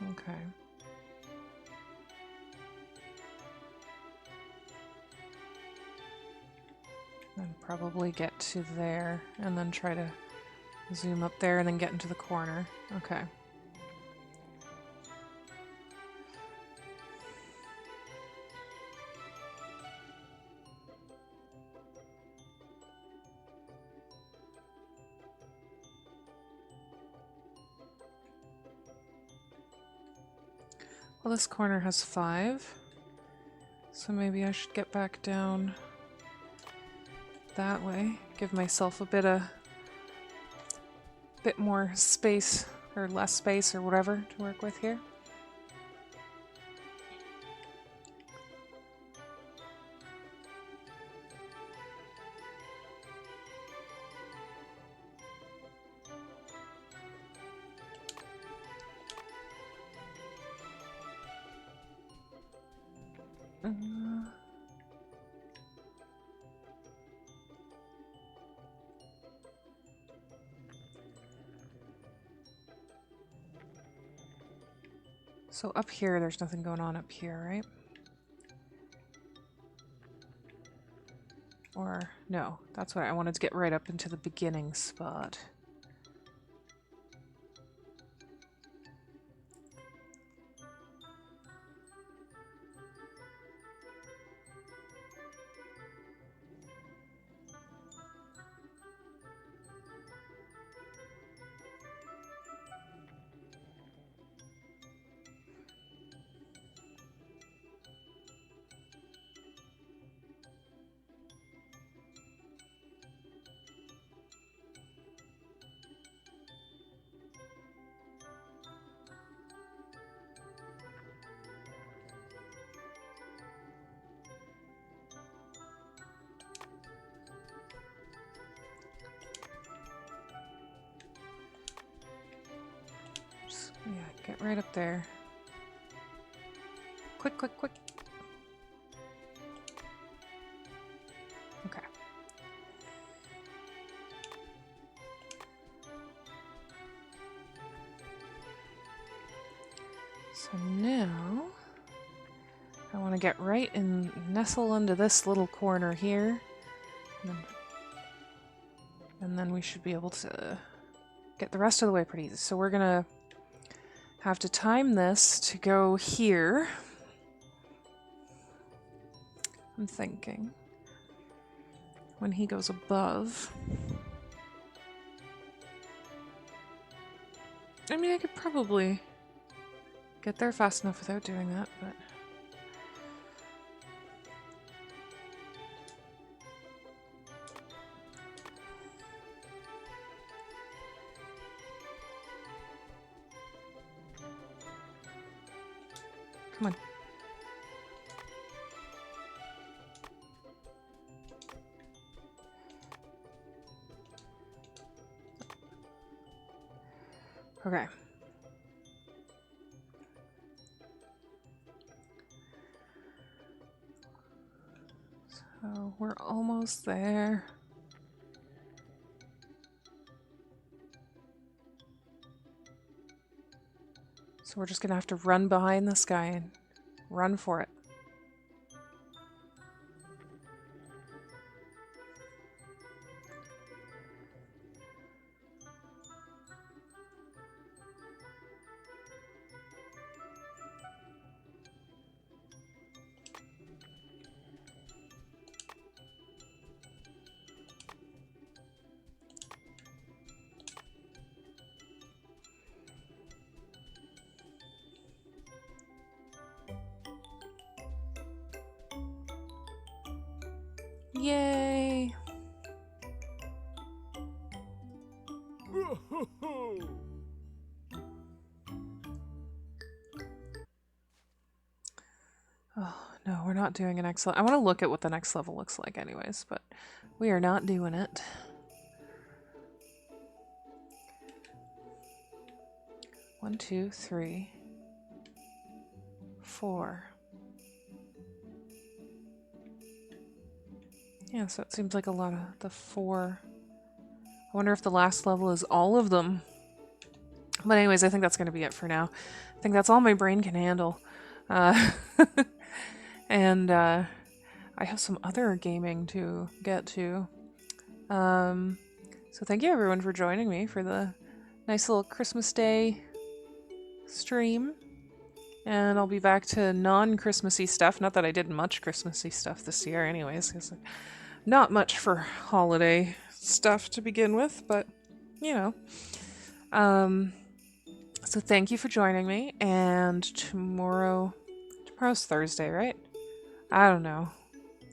Okay. And probably get to there and then try to zoom up there and then get into the corner. Okay. Well, this corner has 5, so maybe I should get back down that way. Give myself a bit more space, or less space, or whatever to work with here. So up here, there's nothing going on up here, right? Or, no, that's what I wanted to get right up into the beginning spot. Yeah, get right up there. Quick, quick, quick. Okay. So now, I want to get right and nestle into this little corner here. And then we should be able to get the rest of the way pretty easy. So we're gonna have to time this to go here. I'm thinking. When he goes above. I mean, I could probably get there fast enough without doing that, but... Come on. Okay. So we're almost there. So we're just gonna have to run behind this guy and run for it. Yay! Oh, no, we're not doing an next level. I want to look at what the next level looks like anyways, but we are not doing it. 1, 2, 3, 4. Yeah, so it seems like a lot of the 4. I wonder if the last level is all of them. But anyways, I think that's going to be it for now. I think that's all my brain can handle. And I have some other gaming to get to. So thank you everyone for joining me for the nice little Christmas Day stream. And I'll be back to non-Christmassy stuff. Not that I did much Christmassy stuff this year anyways, because not much for holiday stuff to begin with, but you know. So thank you for joining me, and tomorrow's Thursday, right? I don't know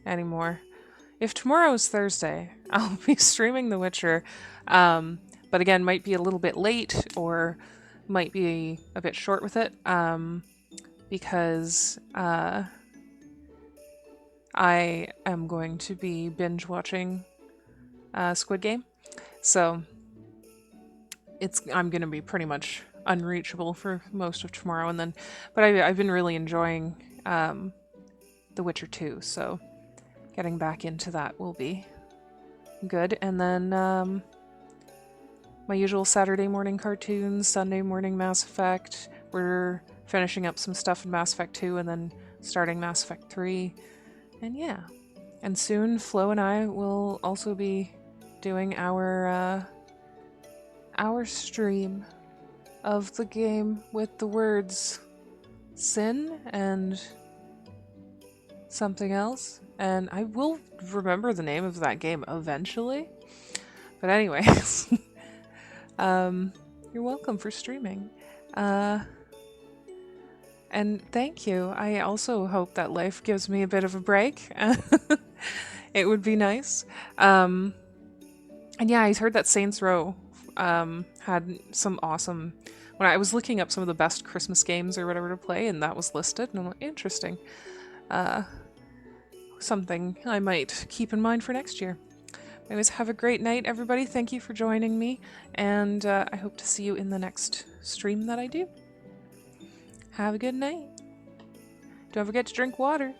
anymore. If tomorrow is Thursday, I'll be streaming The Witcher, but again, might be a little bit late, or might be a bit short with it, because I am going to be binge watching Squid Game, so I'm going to be pretty much unreachable for most of tomorrow, and then, but I've been really enjoying The Witcher 2, so getting back into that will be good. And then my usual Saturday morning cartoons, Sunday morning Mass Effect. We're finishing up some stuff in Mass Effect 2 and then starting Mass Effect 3. And yeah. And soon Flo and I will also be doing our stream of the game with the words sin and something else. And I will remember the name of that game eventually. But anyways, you're welcome for streaming. And thank you. I also hope that life gives me a bit of a break. It would be nice. And yeah, I heard that Saints Row had some awesome... When I was looking up some of the best Christmas games or whatever to play, and that was listed, and I'm like, interesting. Something I might keep in mind for next year. Anyways, have a great night, everybody. Thank you for joining me, and I hope to see you in the next stream that I do. Have a good night. Don't forget to drink water.